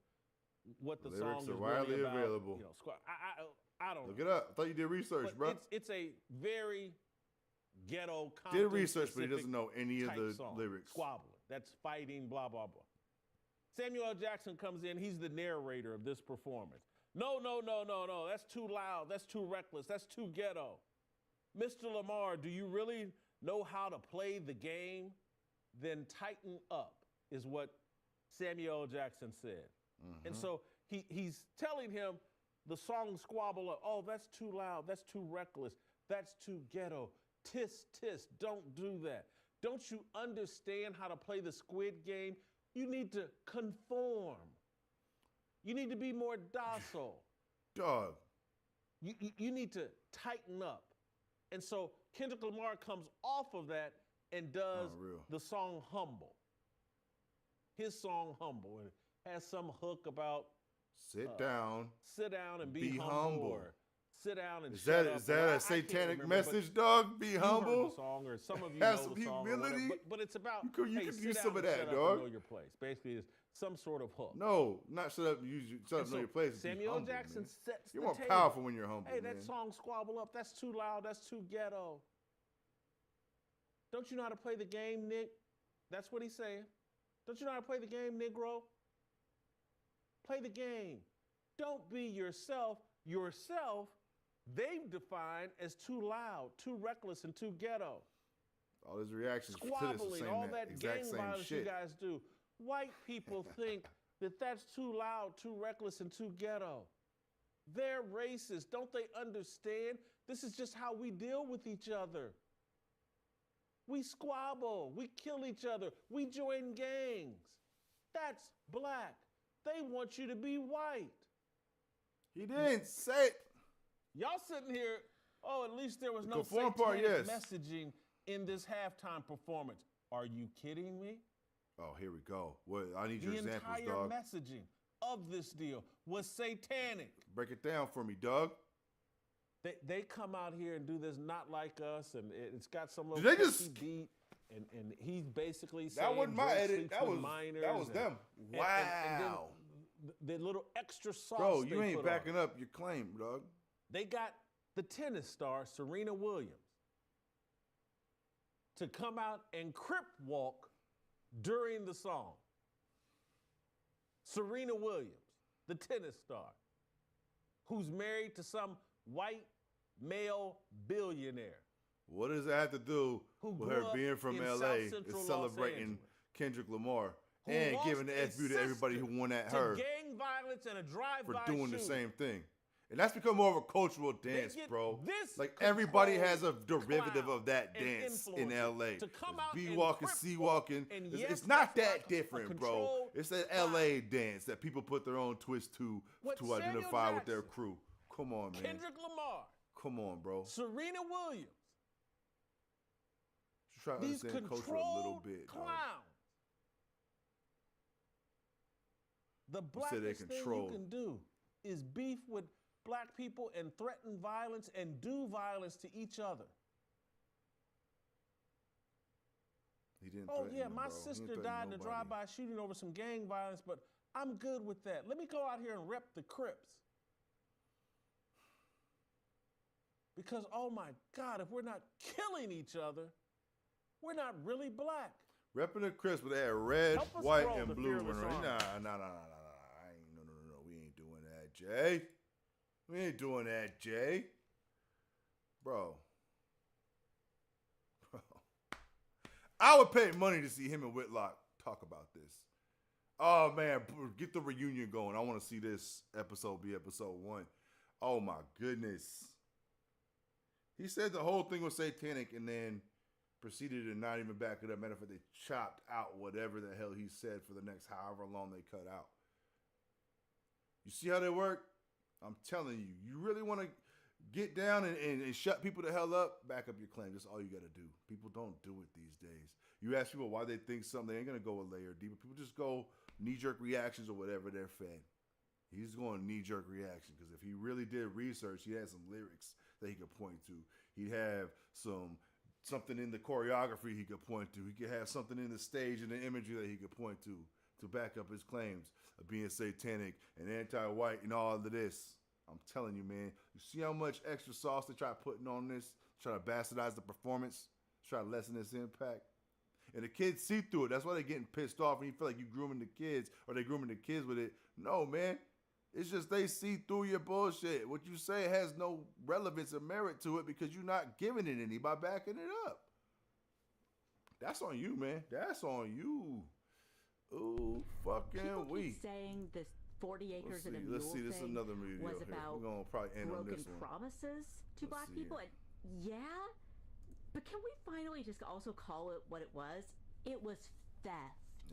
what the song is are widely really about. available. You know, I don't Look know. it up. I thought you did research, But bro. it's a very ghetto Did research, but he Compton-specific doesn't know any of type the song. lyrics. Squabbling. That's fighting, blah, blah, blah. Samuel L. Jackson comes in. He's the narrator of this performance. No. That's too loud. That's too reckless. That's too ghetto. Mr. Lamar, do you really know how to play the game? Then tighten up, is what Samuel L. Jackson said. Mm-hmm. And so he's telling him the song Squabble Up. Oh, that's too loud. That's too reckless. That's too ghetto. Tisk, tisk. Don't do that. Don't you understand how to play the Squid Game? You need to conform. You need to be more docile. Dog. You need to tighten up. And so Kendrick Lamar comes off of that and does the song Humble. His song Humble. And it has some hook about sit down and be humble. Or sit down and is shut that up. is that a satanic message, dog? Be humble. Heard the song, or some of you have know some the song, humility. But it's about you hey, could sit use down some of and that, shut up dog. and know your place. Basically, it's some sort of hook. No, not shut up. Shut up. Know your place. Samuel humble, Jackson man. sets You're the more table. powerful when you're humble. Hey, man. that song Squabble Up. That's too loud. That's too ghetto. Don't you know how to play the game, Nick? That's what he's saying. Don't you know how to play the game, Negro? Play the game. Don't be yourself. Yourself, they've defined as too loud, too reckless, and too ghetto. All his reactions to this Squabbling, are all saying that exact gang same violence shit. you guys do. White people think that that's too loud, too reckless, and too ghetto. They're racist. Don't they understand? This is just how we deal with each other. We squabble. We kill each other. We join gangs. That's black. They want you to be white. He didn't say it. Y'all sitting here, oh, at least there was no Conform satanic part, yes. messaging in this halftime performance. Are you kidding me? Oh, here we go. What? I need your examples, The entire dog. messaging of this deal was satanic. Break it down for me, dog. They come out here and do this not like us, and it's got some little Did they just beat, and he's basically saying That wasn't my Drake edit. sleeps That with was minors that was and- them. and Wow. then the little extra sauce. Bro, they you ain't put backing on. up your claim, dog. They got the tennis star Serena Williams to come out and crip walk during the song. Serena Williams, the tennis star, who's married to some white male billionaire. What does that have to do Who with grew her up being from in LA South and Central Los celebrating Angeles? Kendrick Lamar Who and lost giving the a FU to everybody who sister won at to her gang violence and a for drive-by doing the shooting. same thing? And that's become more of a cultural dance, get bro. this Like everybody controlled has a derivative clown of that and dance in influencer LA. to come It's out B and walking, crip C walk, walking. and It's, yes, it's not that's that like a different, bro. controlled It's that clown. LA dance that people put their own twist to What Samuel identify with their Jackson, crew. Come on, man. Kendrick Lamar, Come on, bro. Serena Williams, Just try to these understand culture a little controlled bit, dog. clowns. The said they blackest thing you controlled. can do is beef with black people and threaten violence and do violence to each other. He didn't Oh, threaten yeah, them, my bro. He sister didn't died in threaten a nobody. drive-by shooting over some gang violence, but I'm good with that. Let me go out here and rep the Crips. Because, oh my God, if we're not killing each other, we're not really black. Repping the Crips, but they had red, Help us white, grow and the blue. fearless Nah. army. I ain't, no. We ain't doing that, Jay. We ain't doing that, Jay. Bro. I would pay money to see him and Whitlock talk about this. Oh, man, get the reunion going. I want to see this episode be episode 1. Oh, my goodness. He said the whole thing was satanic, and then proceeded to not even back it up. Matter of fact, they chopped out whatever the hell he said for the next however long they cut out. You see how they work? I'm telling you, you really want to get down and shut people the hell up, back up your claim. That's all you got to do. People don't do it these days. You ask people why they think something, they ain't going to go a layer deeper. People just go knee-jerk reactions or whatever they're fed. He's going knee-jerk reaction because if he really did research, he had some lyrics that he could point to. He'd have something in the choreography he could point to. He could have something in the stage and the imagery that he could point to back up his claims of being satanic and anti-white and all of this. I'm telling you, man. You see how much extra sauce they try putting on this? Try to bastardize the performance? Try to lessen its impact? And the kids see through it. That's why they're getting pissed off and you feel like you're grooming the kids or they're grooming the kids with it. No, man. It's just they see through your bullshit. What you say has no relevance or merit to it because you're not giving it any by backing it up. That's on you, man. That's on you. Ooh, fucking we. Saying this 40 acres and a mule Let's see, this is another video was here. about We're going to probably end on this broken one. promises to black people. And yeah, but can we finally just also call it what it was? It was theft.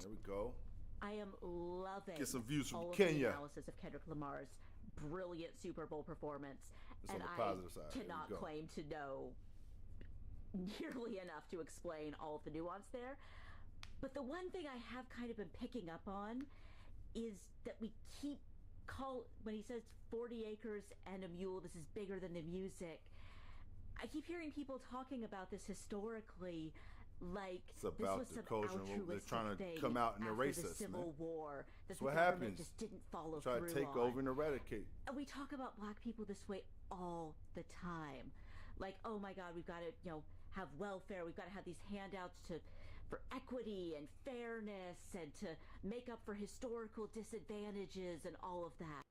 There we go. I am loving Get some views from all Kenya. of the analysis of Kendrick Lamar's brilliant Super Bowl performance. It's and on the I positive side. cannot claim to know nearly enough to explain all of the nuance there. But the one thing I have kind of been picking up on is that we keep when he says 40 acres and a mule, this is bigger than the music. I keep hearing people talking about this historically, like it's about this was the culture. They're trying to come out and erase us, the Civil man. War. That's the what government happens. Just didn't follow Try through to take on. over and eradicate. And we talk about black people this way all the time. Like, oh my God, we've got to, have welfare. We've got to have these handouts for equity and fairness and to make up for historical disadvantages and all of that.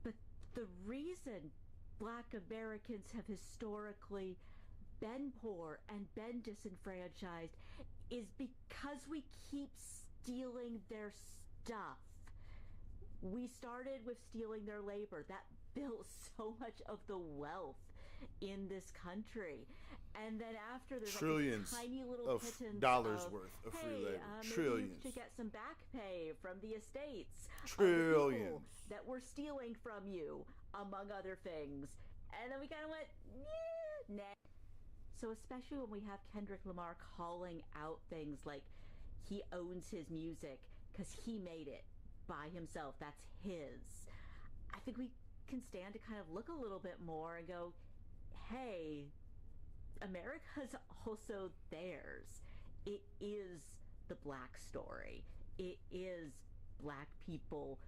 But the reason black Americans have historically been poor and been disenfranchised is because we keep stealing their stuff. We started with stealing their labor. That built so much of the wealth in this country. And then after there's trillions like tiny little of pittance dollars of, worth of free hey, labor. maybe Trillions. to get some back pay from the estates. Trillions. That we're stealing from you, among other things. And then we kind of went, nah. So especially when we have Kendrick Lamar calling out things like he owns his music because he made it by himself. That's his. I think we can stand to kind of look a little bit more and go, hey, America's also theirs. It is the black story. It is black people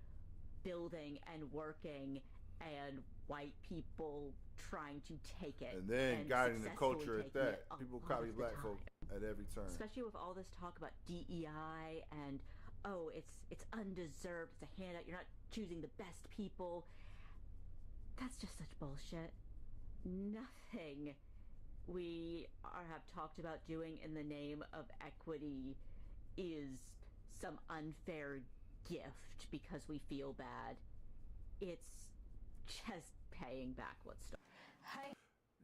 building and working and white people trying to take it. And then guiding the culture at that. People People copy black folk at every turn. Especially with all this talk about DEI and, oh, it's undeserved, it's a handout, you're not choosing the best people. That's just such bullshit. Nothing we have talked about doing in the name of equity is some unfair gift because we feel bad. It's just paying back what's stolen.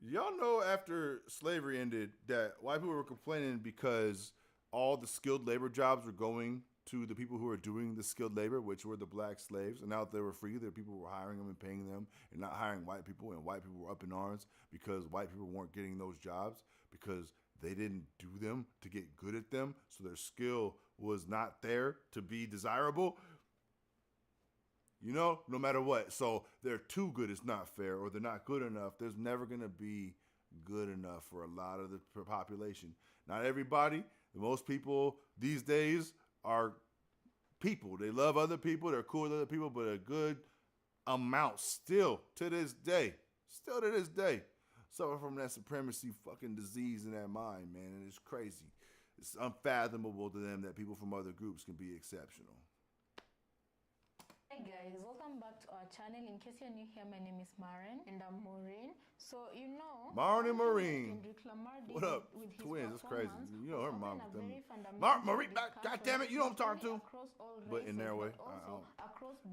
Y'all know after slavery ended that white people were complaining because all the skilled labor jobs were going to the people who were doing the skilled labor, which were the black slaves. And now that they were free, there people were hiring them and paying them and not hiring white people. And white people were up in arms because white people weren't getting those jobs because they didn't do them to get good at them. So their skill was not there to be desirable. No matter what. So they're too good, it's not fair, or they're not good enough. There's never going to be good enough for a lot of the population. Not everybody. Most people these days are people. They love other people. They're cool with other people, but a good amount still to this day suffer from that supremacy fucking disease in their mind, man. And it's crazy. It's unfathomable to them that people from other groups can be exceptional. Hi guys, welcome back to our channel. In case you're new here, my name is Maren and I'm Maureen. So you know, Maureen and Maureen. Kendrick Lamar did What up, with his twins? It's crazy. You know her mom. Maureen, God damn it, you know what I'm talking to. But in their way,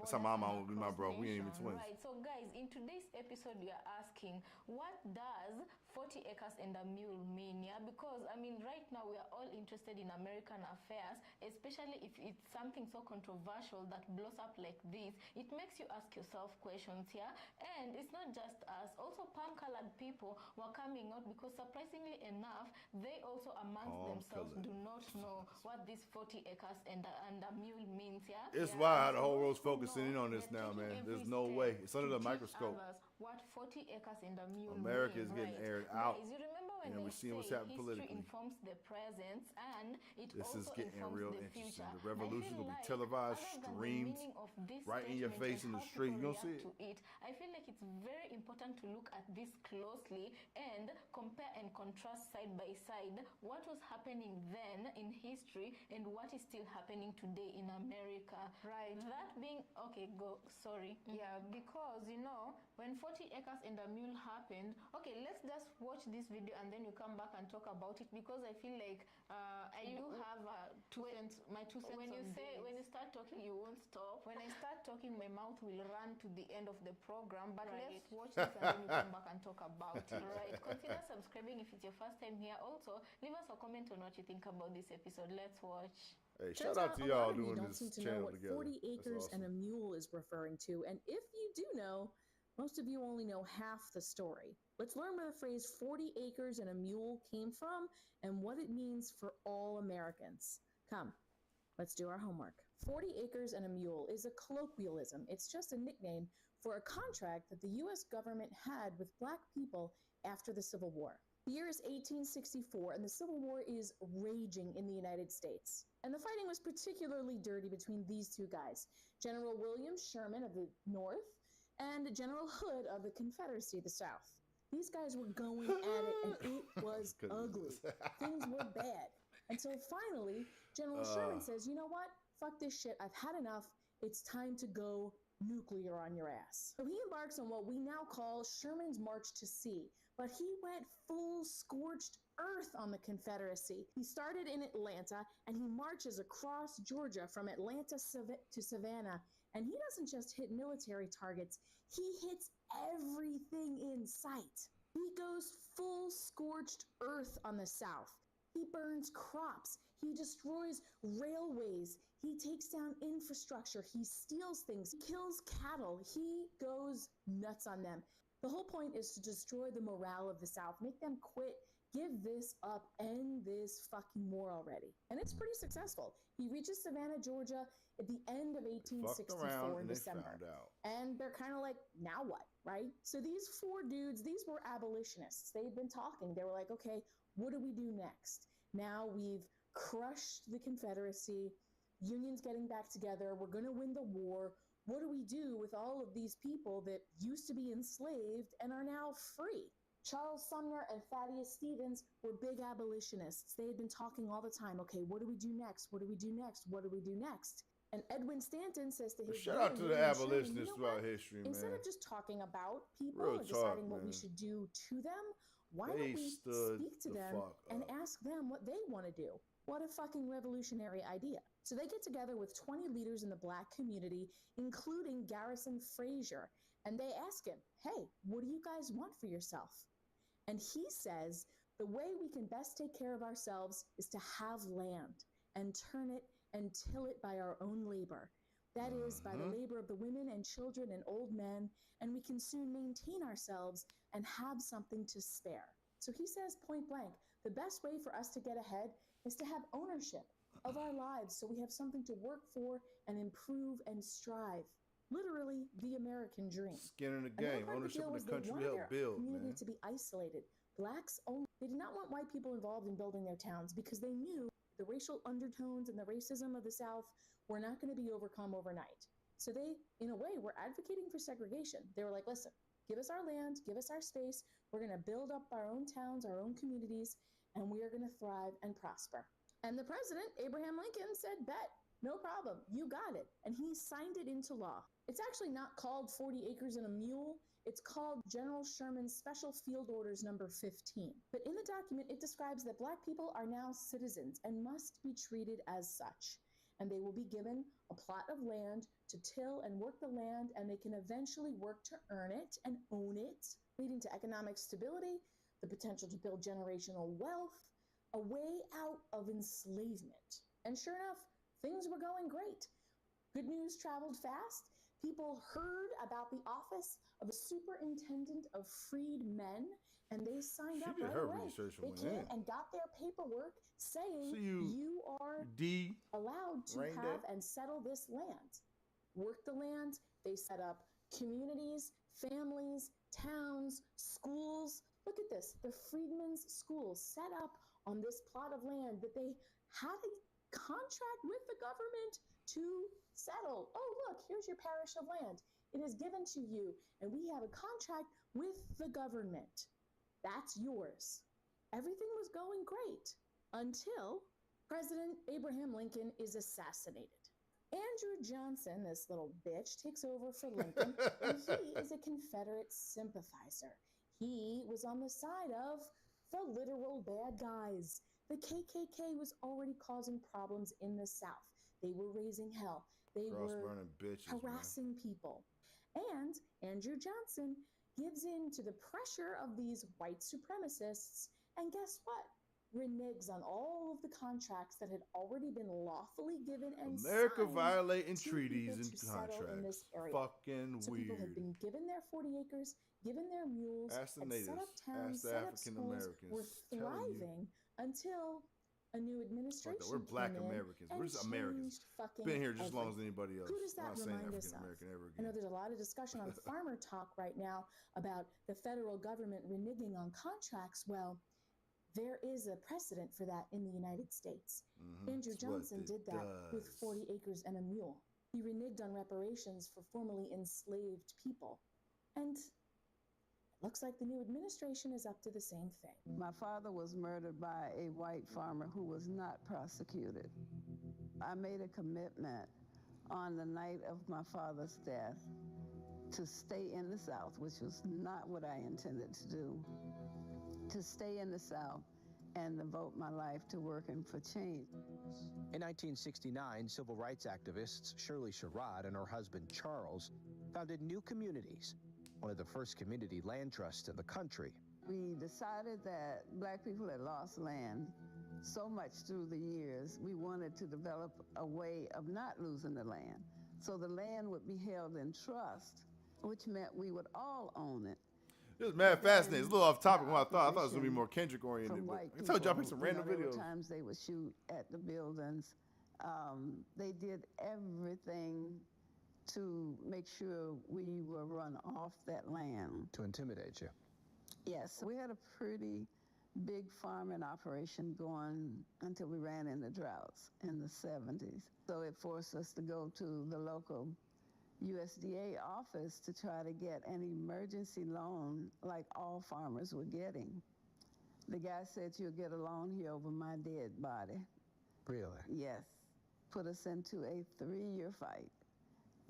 that's how my mom would be my bro. We ain't even twins. Right. So guys, in today's episode, we are asking, what does 40 acres and a mule mean? Yeah, because I mean, right now we are all interested in American affairs, especially if it's something so controversial that blows up like this. It makes you ask yourself questions here. And it's not just us, also palm-colored people were coming out because surprisingly enough, they also amongst themselves do not know what this 40 acres and a mule means. Yeah, it's why the whole world's focusing in on this now, man. There's no way. It's under the microscope. What 40 acres and a mule America is getting aired out. Guys, you remember when we're seeing what's happening politically. Informs the present and it this also is getting real the interesting. Future. The revolution will be televised, streamed, right in your face in the street. You don't see it. I feel like it's very important to look at this closely and compare and contrast side by side what was happening then in history and what is still happening today in America. Right. That being okay, go. Sorry. Yeah, because you know when 40 acres and a mule happened. Okay, let's just watch this video and then you come back and talk about it, because I feel like I do have my two cents. When you start talking, you won't stop. When I start talking, my mouth will run to the end of the program. But let's watch this and then you come back and talk about it. Right. Consider subscribing if it's your first time here. Also, leave us a comment on what you think about this episode. Let's watch. Hey, shout out to y'all doing this seem to channel know what together. 40 acres and a mule is referring to, and if you do know, most of you only know half the story. Let's learn where the phrase 40 acres and a mule came from and what it means for all Americans. Come, let's do our homework. 40 acres and a mule is a colloquialism. It's just a nickname for a contract that the U.S. government had with black people after the Civil War. The year is 1864, and the Civil War is raging in the United States. And the fighting was particularly dirty between these two guys, General William Sherman of the North and General Hood of the Confederacy of the South. These guys were going at it, and it was ugly. Things were bad. Until finally, General Sherman says, you know what? Fuck this shit. I've had enough. It's time to go nuclear on your ass. So he embarks on what we now call Sherman's March to Sea. But he went full scorched earth on the Confederacy. He started in Atlanta, and he marches across Georgia from Atlanta to Savannah. And he doesn't just hit military targets, he hits everything in sight. He goes full scorched earth on the South. He burns crops. He destroys railways. He takes down infrastructure. He steals things. He kills cattle. He goes nuts on them. The whole point is to destroy the morale of the South, make them quit, give this up, end this fucking war already. And it's pretty successful. He reaches Savannah, Georgia at the end of 1864 in December. And they're kind of like, now what, right? So these four dudes, these were abolitionists. They'd been talking. They were like, okay, what do we do next? Now we've crushed the Confederacy. Union's getting back together. We're going to win the war. What do we do with all of these people that used to be enslaved and are now free? Charles Sumner and Thaddeus Stevens were big abolitionists. They had been talking all the time. Okay, what do we do next? What do we do next? What do we do next? And Edwin Stanton says to his shout out to the abolitionists throughout history, man. Instead of just talking about people and deciding what we should do to them, why don't we speak to them and ask them what they want to do? What a fucking revolutionary idea. So they get together with 20 leaders in the black community, including Garrison Frazier, and they ask him, hey, what do you guys want for yourself? And he says, the way we can best take care of ourselves is to have land and turn it and till it by our own labor. That is, by the labor of the women and children and old men, and we can soon maintain ourselves and have something to spare. So he says point blank, the best way for us to get ahead is to have ownership of our lives so we have something to work for and improve and strive. Literally, the American dream. Skin in the game, ownership of the country we helped build, community man. To be isolated. Blacks only. They did not want white people involved in building their towns because they knew the racial undertones and the racism of the South were not going to be overcome overnight. So they, in a way, were advocating for segregation. They were like, listen, give us our land, give us our space. We're going to build up our own towns, our own communities, and we are going to thrive and prosper. And the president, Abraham Lincoln, said, bet. No problem. You got it. And he signed it into law. It's actually not called 40 Acres and a Mule. It's called General Sherman's Special Field Orders number 15. But in the document, it describes that Black people are now citizens and must be treated as such. And they will be given a plot of land to till and work the land, and they can eventually work to earn it and own it, leading to economic stability, the potential to build generational wealth, a way out of enslavement. And sure enough, things were going great. Good news traveled fast. People heard about the office of a superintendent of freed men, and they signed up right away. They came and got their paperwork saying you are allowed to have and settle this land. Work the land. They set up communities, families, towns, schools. Look at this. The Freedmen's School set up on this plot of land that they had a contract with the government to settle. Oh, look, here's your parish of land. It is given to you, and we have a contract with the government. That's yours. Everything was going great until President Abraham Lincoln is assassinated. Andrew Johnson, this little bitch, takes over for Lincoln, and he is a Confederate sympathizer. He was on the side of the literal bad guys. The KKK was already causing problems in the South. They were raising hell. They were harassing people. And Andrew Johnson gives in to the pressure of these white supremacists, and guess what? Reneges on all of the contracts that had already been lawfully given and America signed violating to treaties and contracts in this area. Fucking so weird. People had been given their 40 acres, given their mules, Ask the had natives. set up towns, Ask the set up African schools, Americans. were thriving until a new administration We're Black came Americans. in We're just and Americans. changed fucking Been here just as long as everything. anybody else. Who does that I'm not saying remind us African of? American ever I know again. there's a lot of discussion on Farmer Talk right now about the federal government reneging on contracts. Well, there is a precedent for that in the United States. Andrew Johnson did that with 40 Acres and a Mule. He reneged on reparations for formerly enslaved people. And it looks like the new administration is up to the same thing. My father was murdered by a white farmer who was not prosecuted. I made a commitment on the night of my father's death to stay in the South, which was not what I intended to do, to stay in the South and devote my life to working for change. In 1969, civil rights activists Shirley Sherrod and her husband Charles founded New Communities, one of the first community land trusts in the country. We decided that Black people had lost land so much through the years, we wanted to develop a way of not losing the land. So the land would be held in trust, which meant we would all own it. It was mad fascinating. It's a little off topic from what I thought. I thought it was going to be more Kendrick oriented. I told you I picked some random videos. There were times they would shoot at the buildings. They did everything to make sure we were run off that land. To intimidate you? Yes. We had a pretty big farming operation going until we ran into droughts in the 70s. So it forced us to go to the local USDA office to try to get an emergency loan like all farmers were getting. The guy said, "You'll get a loan here over my dead body." Really? Yes. Put us into a 3-year fight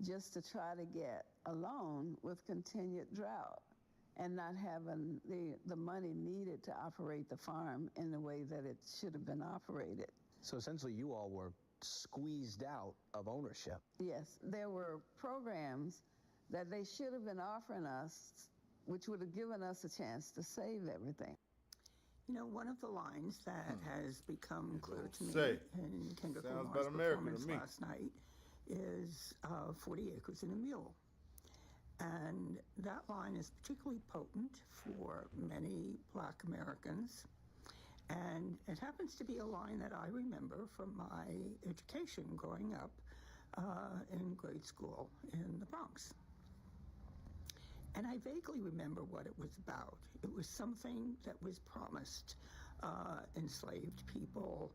just to try to get a loan with continued drought and not having the money needed to operate the farm in the way that it should have been operated. So essentially you all were squeezed out of ownership. Yes, there were programs that they should have been offering us, which would have given us a chance to save everything. You know, one of the lines that has become clear to me in Kendrick Sounds Lamar's about American performance to me. last night is 40 Acres and a Mule. And that line is particularly potent for many Black Americans. And it happens to be a line that I remember from my education growing up in grade school in the Bronx. And I vaguely remember what it was about. It was something that was promised enslaved people.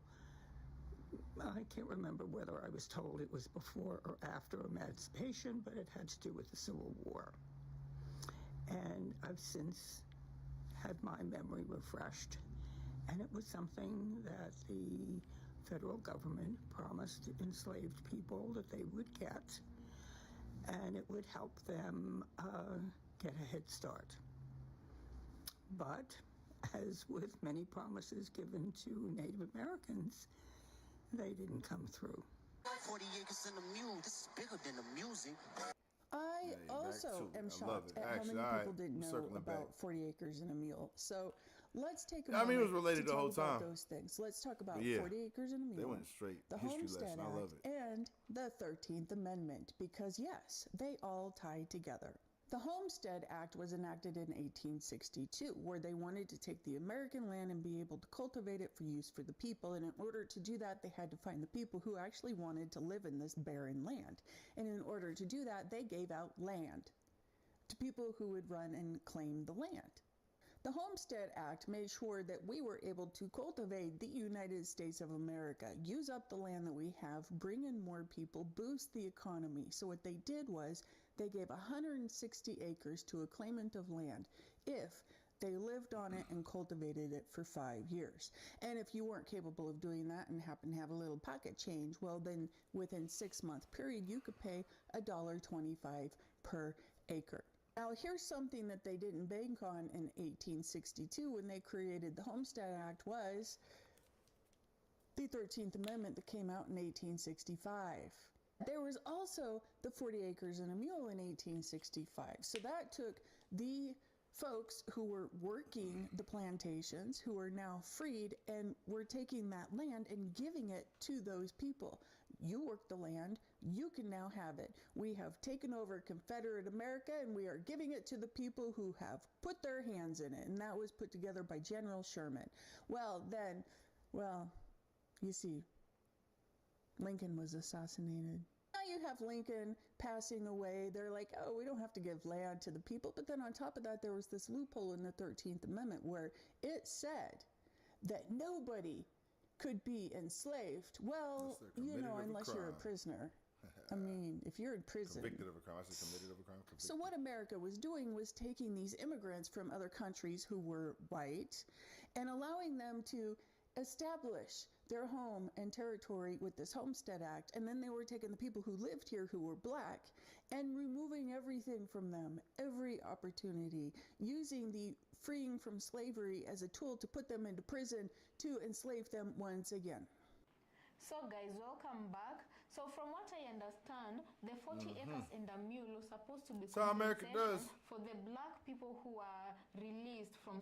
I can't remember whether I was told it was before or after emancipation, but it had to do with the Civil War. And I've since had my memory refreshed. And it was something that the federal government promised enslaved people that they would get, and it would help them get a head start. But as with many promises given to Native Americans, they didn't come through. 40 acres and a mule. This is bigger than the music. I also am shocked at how many people didn't know about 40 acres and a mule. So let's take a moment. I mean, it was related to the whole talk about time. those things. Let's talk about 40 acres and a mule. They went straight. The Homestead Act and the 13th Amendment, because yes, they all tie together. The Homestead Act was enacted in 1862, where they wanted to take the American land and be able to cultivate it for use for the people. And in order to do that, they had to find the people who actually wanted to live in this barren land. And in order to do that, they gave out land to people who would run and claim the land. The Homestead Act made sure that we were able to cultivate the United States of America, use up the land that we have, bring in more people, boost the economy. So what they did was they gave 160 acres to a claimant of land if they lived on it and cultivated it for 5 years. And if you weren't capable of doing that and happened to have a little pocket change, well then within 6-month period you could pay $1.25 per acre. Now here's something that they didn't bank on in 1862 when they created the Homestead Act was the 13th Amendment that came out in 1865. There was also the 40 acres and a mule in 1865. So that took the folks who were working the plantations, who are now freed, and were taking that land and giving it to those people. You work the land, you can now have it. We have taken over Confederate America and we are giving it to the people who have put their hands in it. And that was put together by General Sherman. Well, you see, Lincoln was assassinated. Now you have Lincoln passing away. They're like, oh, we don't have to give land to the people. But then on top of that, there was this loophole in the 13th Amendment where it said that nobody could be enslaved. Well, unless you're a prisoner. I mean, if you're in prison. Convicted of a crime. I said committed of a crime. Convicted. So what America was doing was taking these immigrants from other countries who were white and allowing them to establish their home and territory with this Homestead Act. And then they were taking the people who lived here who were black and removing everything from them, every opportunity, using the freeing from slavery as a tool to put them into prison to enslave them once again. So guys, welcome back. So from what I understand, the 40 acres and a mule was supposed to be That's how America does. For the black people who are released from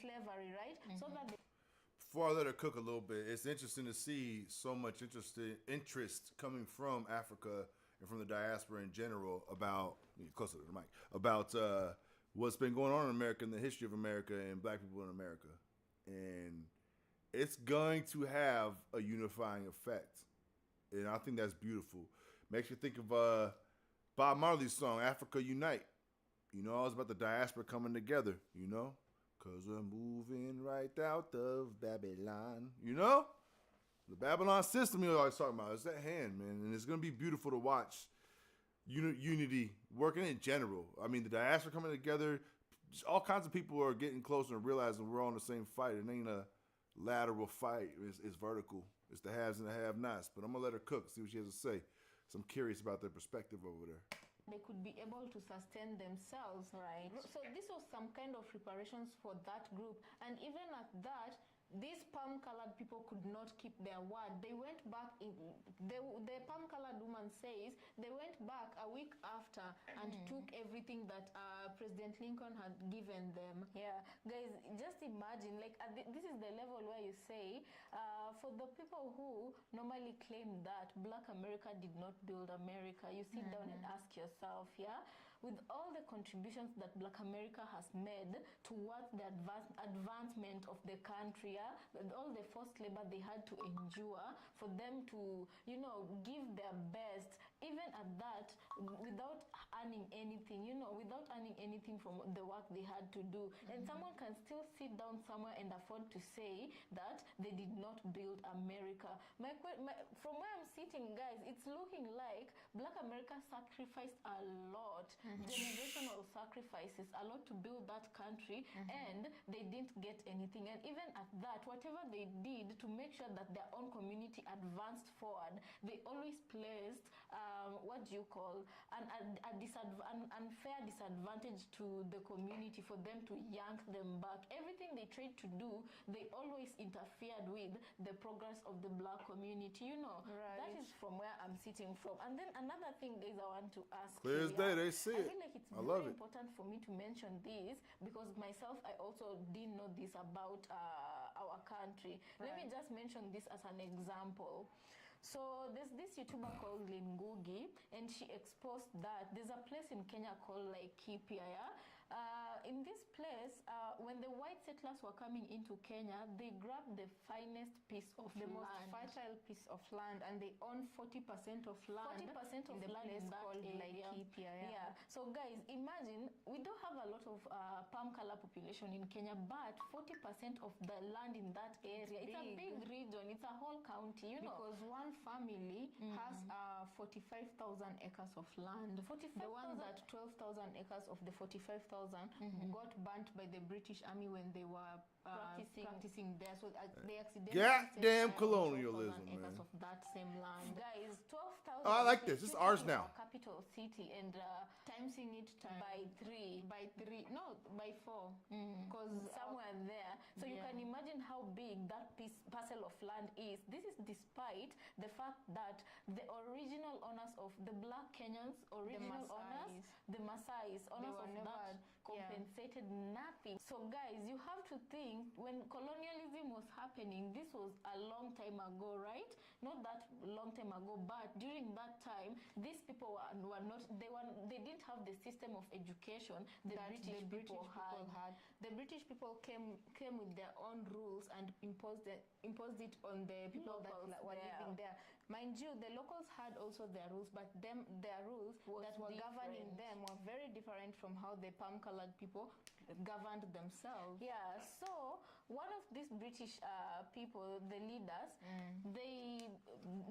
slavery, right? So that they Before I let her cook a little bit, it's interesting to see so much interest coming from Africa and from the diaspora in general about, closer to the mic, about what's been going on in America and the history of America and black people in America. And it's going to have a unifying effect. And I think that's beautiful. Makes you think of Bob Marley's song, Africa Unite. It's about the diaspora coming together, Cause we're moving right out of Babylon. The Babylon system you're always talking about. It's that hand, man. And it's going to be beautiful to watch unity working in general. I mean, the diaspora coming together. Just all kinds of people are getting closer and realizing we're all in the same fight. It ain't a lateral fight. It's vertical. It's the haves and the have-nots. But I'm going to let her cook, see what she has to say. So I'm curious about their perspective over there. They could be able to sustain themselves. Right. So this was some kind of reparations for that group. And even at that, these palm-colored people could not keep their word. They went back, the palm-colored woman says, they went back a week after and took everything that President Lincoln had given them. Yeah, guys, just imagine, this is the level where you say, for the people who normally claim that Black America did not build America, you sit down and ask yourself, with all the contributions that Black America has made towards the advancement of the country, with all the forced labor they had to endure for them to, give their best even at that, without earning anything, without earning anything from the work they had to do. And someone can still sit down somewhere and afford to say that they did not build America. From where I'm sitting, guys, it's looking like Black America sacrificed a lot, generational sacrifices, a lot to build that country, and they didn't get anything. And even at that, whatever they did to make sure that their own community advanced forward, they always placed an unfair disadvantage to the community for them to yank them back. Everything they tried to do, they always interfered with the progress of the Black community. Right. That is from where I'm sitting from. And then another thing, guys, I want to ask. Clear as day, they see it. I feel like it's very important for me to mention this because myself, I also didn't know this about our country. Let me just mention this as an example. So there's this YouTuber called Ngugi, and she exposed that there's a place in Kenya called Laikipia. In this place, when the white settlers were coming into Kenya, they grabbed the finest piece of the land. most fertile piece of land, and they own 40% of land. 40% of in the land place in that called area. Laikipia. Yeah. So guys, imagine we don't have a lot of palm color population in Kenya, but 40% of the land in that area, it's a big region. It's a whole county, Because one family has 45,000 acres of land. 45,000. The one that 12,000 acres of the 45,000 got burnt by the British Army when they were practicing there. So they accidentally goddamn colonialism, acres man. of that same land. Guys, 12,000. Oh, I like this. This is ours now. Capital city, and timesing it by 3. By 4. Because somewhere there. So you can imagine how big that parcel of land is. This is despite the fact that the original owners of the Black Kenyans, the Maasais, owners of that compensated nothing. So guys, you have to think when colonialism was happening, this was a long time ago, right? Not that long time ago, but during that time, these people they didn't have the system of education the British people had. The British people came with their own rules and imposed it on the people that were living there. Mind you, the locals had also their rules, but their rules that were governing them were very different from how the palm-colored people governed themselves. Yeah, so one of these British people, the leaders, they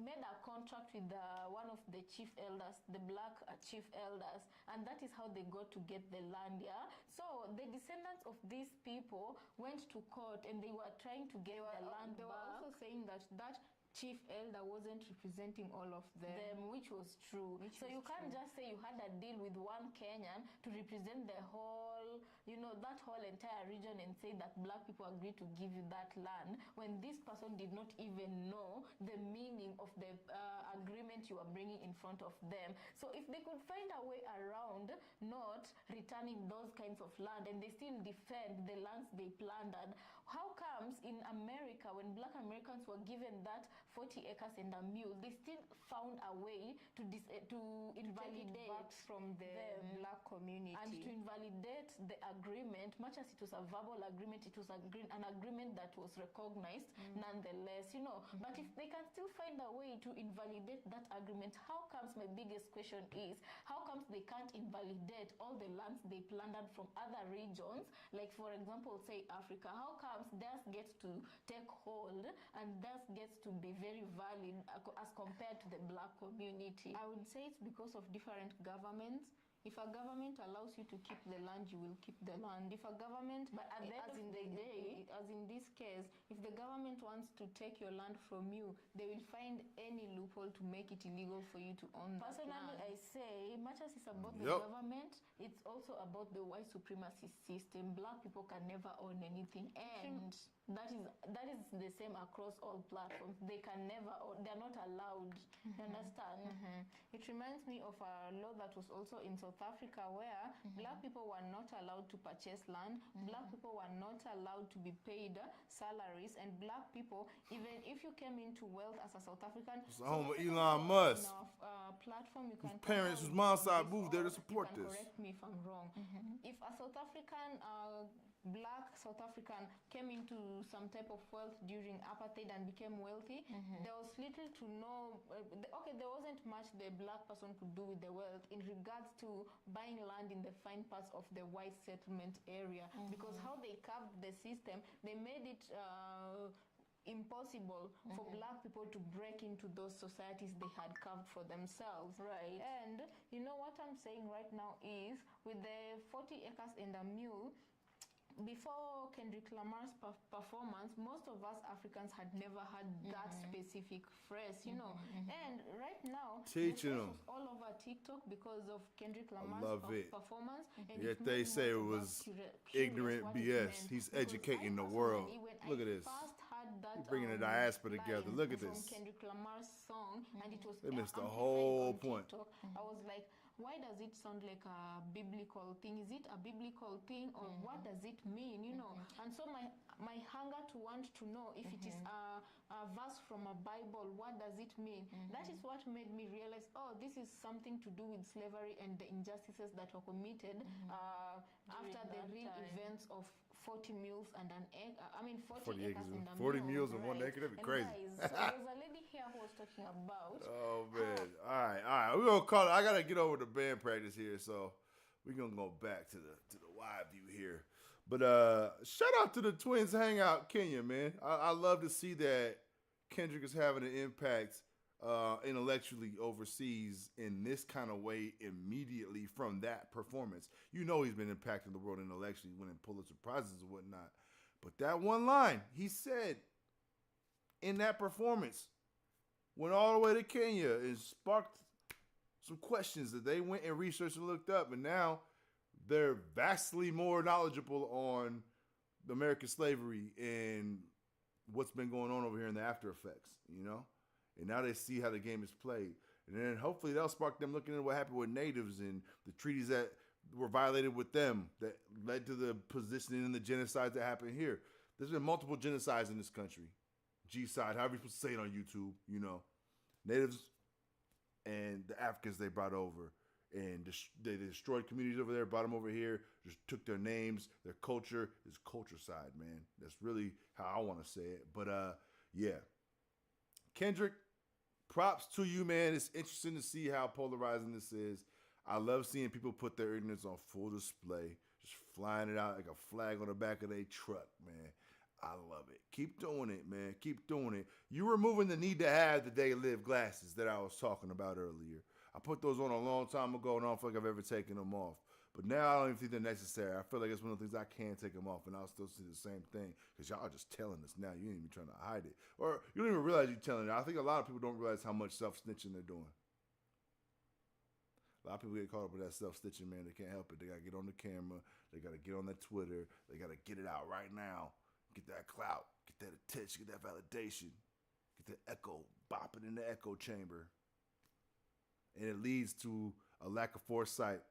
made a contract with one of the chief elders, the Black chief elders, and that is how they got to get the land, yeah? So the descendants of these people went to court and they were trying to get the land They back. were also saying that chief elder wasn't representing all of them, which was true. So you can't just say you had a deal with one Kenyan to represent the whole, that whole entire region and say that Black people agreed to give you that land when this person did not even know the meaning of the agreement you are bringing in front of them. So if they could find a way around not returning those kinds of land and they still defend the lands they plundered, how comes in America, when Black Americans were given that 40 acres and a mule, they still found a way to invalidate back from the Black community and to invalidate the agreement? Much as it was a verbal agreement, it was an agreement that was recognized nonetheless, But if they can still find a way to invalidate that agreement, how comes, my biggest question is, how comes they can't invalidate all the lands they plundered from other regions, like for example, say Africa? How comes theirs gets to take hold and theirs gets to be very valid as compared to the Black community? I would say it's because of different governments. If a government allows you to keep the land, you will keep the land. If a government, but at the end of the day, as in this case, if the government wants to take your land from you, they will find any loophole to make it illegal for you to own that land. Personally, I say, much as it's about the government, it's also about the white supremacy system. Black people can never own anything, and that is the same across all platforms. They can never own, they're not allowed. You understand? It reminds me of a law that was also in South Africa where Black people were not allowed to purchase land, Black people were not allowed to be paid salaries, and Black people, even if you came into wealth as a South African, it's the home of Elon Musk. Platform, you can parents whose mom's side moved there to support this. Correct me if I'm wrong. If a South African black South African came into some type of wealth during apartheid and became wealthy, there was little to no, there wasn't much the black person could do with the wealth in regards to buying land in the fine parts of the white settlement area, because how they carved the system, they made it impossible for black people to break into those societies they had carved for themselves. Right. And you know what I'm saying right now is, with the 40 acres and a mule, before Kendrick Lamar's performance, most of us Africans had never had that specific phrase, you know. And right now, teaching them all over TikTok because of Kendrick Lamar's performance. And yet they say it was ignorant BS. He's educating the world. Look at this. He's bringing the diaspora together. Look at this. Kendrick Lamar's song, and it was they missed the whole point. I was like, why does it sound like a biblical thing? Is it a biblical thing, or what does it mean, you know? And so my hunger to want to know if it is a verse from a Bible, what does it mean? That is what made me realize, this is something to do with slavery and the injustices that were committed after the real events of 40 mules and an egg. 40 acres and a 40 mules and 1 acre. That'd be crazy. Guys, so there's a lady here who was talking about. Oh man! All right. We're gonna call it. I gotta get over to band practice here, so we're gonna go back to the wide view here. But shout out to the Twins Hangout Kenya, man. I love to see that Kendrick is having an impact intellectually overseas in this kind of way immediately from that performance. You know he's been impacting the world intellectually, winning Pulitzer Prizes and whatnot. But that one line he said in that performance went all the way to Kenya and sparked some questions that they went and researched and looked up. And now they're vastly more knowledgeable on American slavery and what's been going on over here in the after effects, you know? And now they see how the game is played. And then hopefully that'll spark them looking at what happened with natives and the treaties that were violated with them that led to the positioning and the genocides that happened here. There's been multiple genocides in this country. G-side, however you're supposed to say it on YouTube, you know. Natives and the Africans they brought over. And they destroyed communities over there, brought them over here, just took their names, their culture. It's culture side, man. That's really how I want to say it. But, yeah. Kendrick, props to you, man. It's interesting to see how polarizing this is. I love seeing people put their ignorance on full display, just flying it out like a flag on the back of their truck, man. I love it. Keep doing it, man. Keep doing it. You're removing the need to have the day live glasses that I was talking about earlier. I put those on a long time ago, and I don't feel like I've ever taken them off. But now I don't even think they're necessary. I feel like it's one of the things I can take them off, and I'll still see the same thing because y'all are just telling us now. You ain't even trying to hide it. Or you don't even realize you're telling it. I think a lot of people don't realize how much self-snitching they're doing. A lot of people get caught up with that self-stitching, man. They can't help it. They got to get on the camera. They got to get on that Twitter. They got to get it out right now. Get that clout. Get that attention. Get that validation. Get that echo. Bop it in the echo chamber. And it leads to a lack of foresight.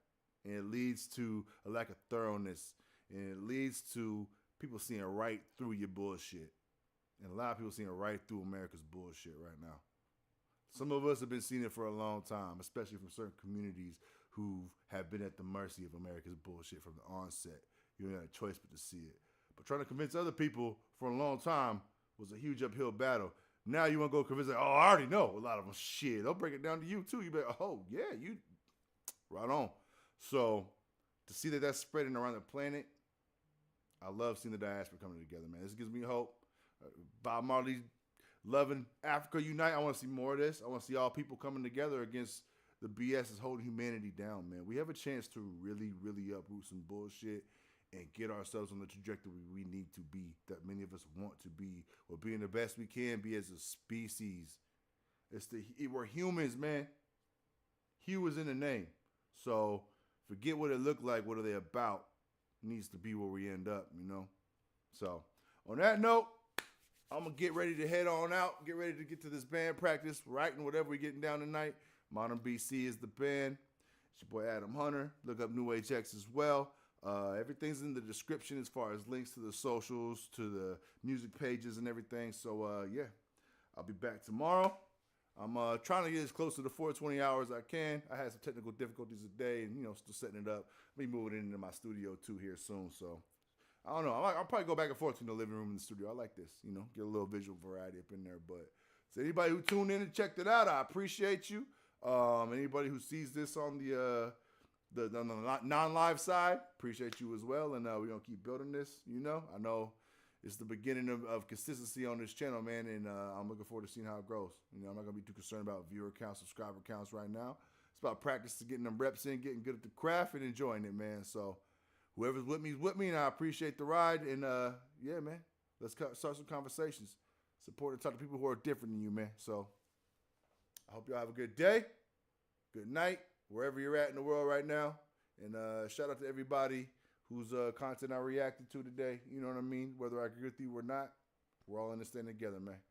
And it leads to a lack of thoroughness. And it leads to people seeing right through your bullshit. And a lot of people seeing right through America's bullshit right now. Some of us have been seeing it for a long time, especially from certain communities who have been at the mercy of America's bullshit from the onset. You don't have a choice but to see it. But trying to convince other people for a long time was a huge uphill battle. Now you want to go convince them, I already know a lot of them. Shit, they'll break it down to you too. You be like, you right on. So to see that that's spreading around the planet, I love seeing the diaspora coming together, man. This gives me hope. Bob Marley loving Africa Unite. I want to see more of this. I want to see all people coming together against the BS that's holding humanity down, man. We have a chance to really, really uproot some bullshit and get ourselves on the trajectory we need to be, that many of us want to be, or being the best we can be as a species. We're humans, man. Hue is in the name. So forget what it looked like. What are they about? It needs to be where we end up, you know? So on that note, I'm going to get ready to head on out, get ready to get to this band practice, writing whatever we're getting down tonight. Modern BC is the band. It's your boy Atum Hunter. Look up New Age X as well. Everything's in the description as far as links to the socials, to the music pages and everything. So, yeah, I'll be back tomorrow. I'm trying to get as close to the 420 hours I can. I had some technical difficulties today and, still setting it up. I'll be moving into my studio, too, here soon. So I don't know. I'll probably go back and forth between the living room and the studio. I like this, you know, get a little visual variety up in there. But to anybody who tuned in and checked it out, I appreciate you. Anybody who sees this on the non-live side, appreciate you as well. And we're gonna keep building this. You know, I know it's the beginning of consistency on this channel, man, and I'm looking forward to seeing how it grows. You know, I'm not gonna be too concerned about viewer counts, subscriber counts right now. It's about practicing, getting them reps in, getting good at the craft, and enjoying it, man. So whoever's with me is with me, and I appreciate the ride. And yeah, man, let's start some conversations. Support and talk to people who are different than you, man. So I hope y'all have a good day, good night, wherever you're at in the world right now. And shout out to everybody whose content I reacted to today. You know what I mean? Whether I agree with you or not, we're all in this thing together, man.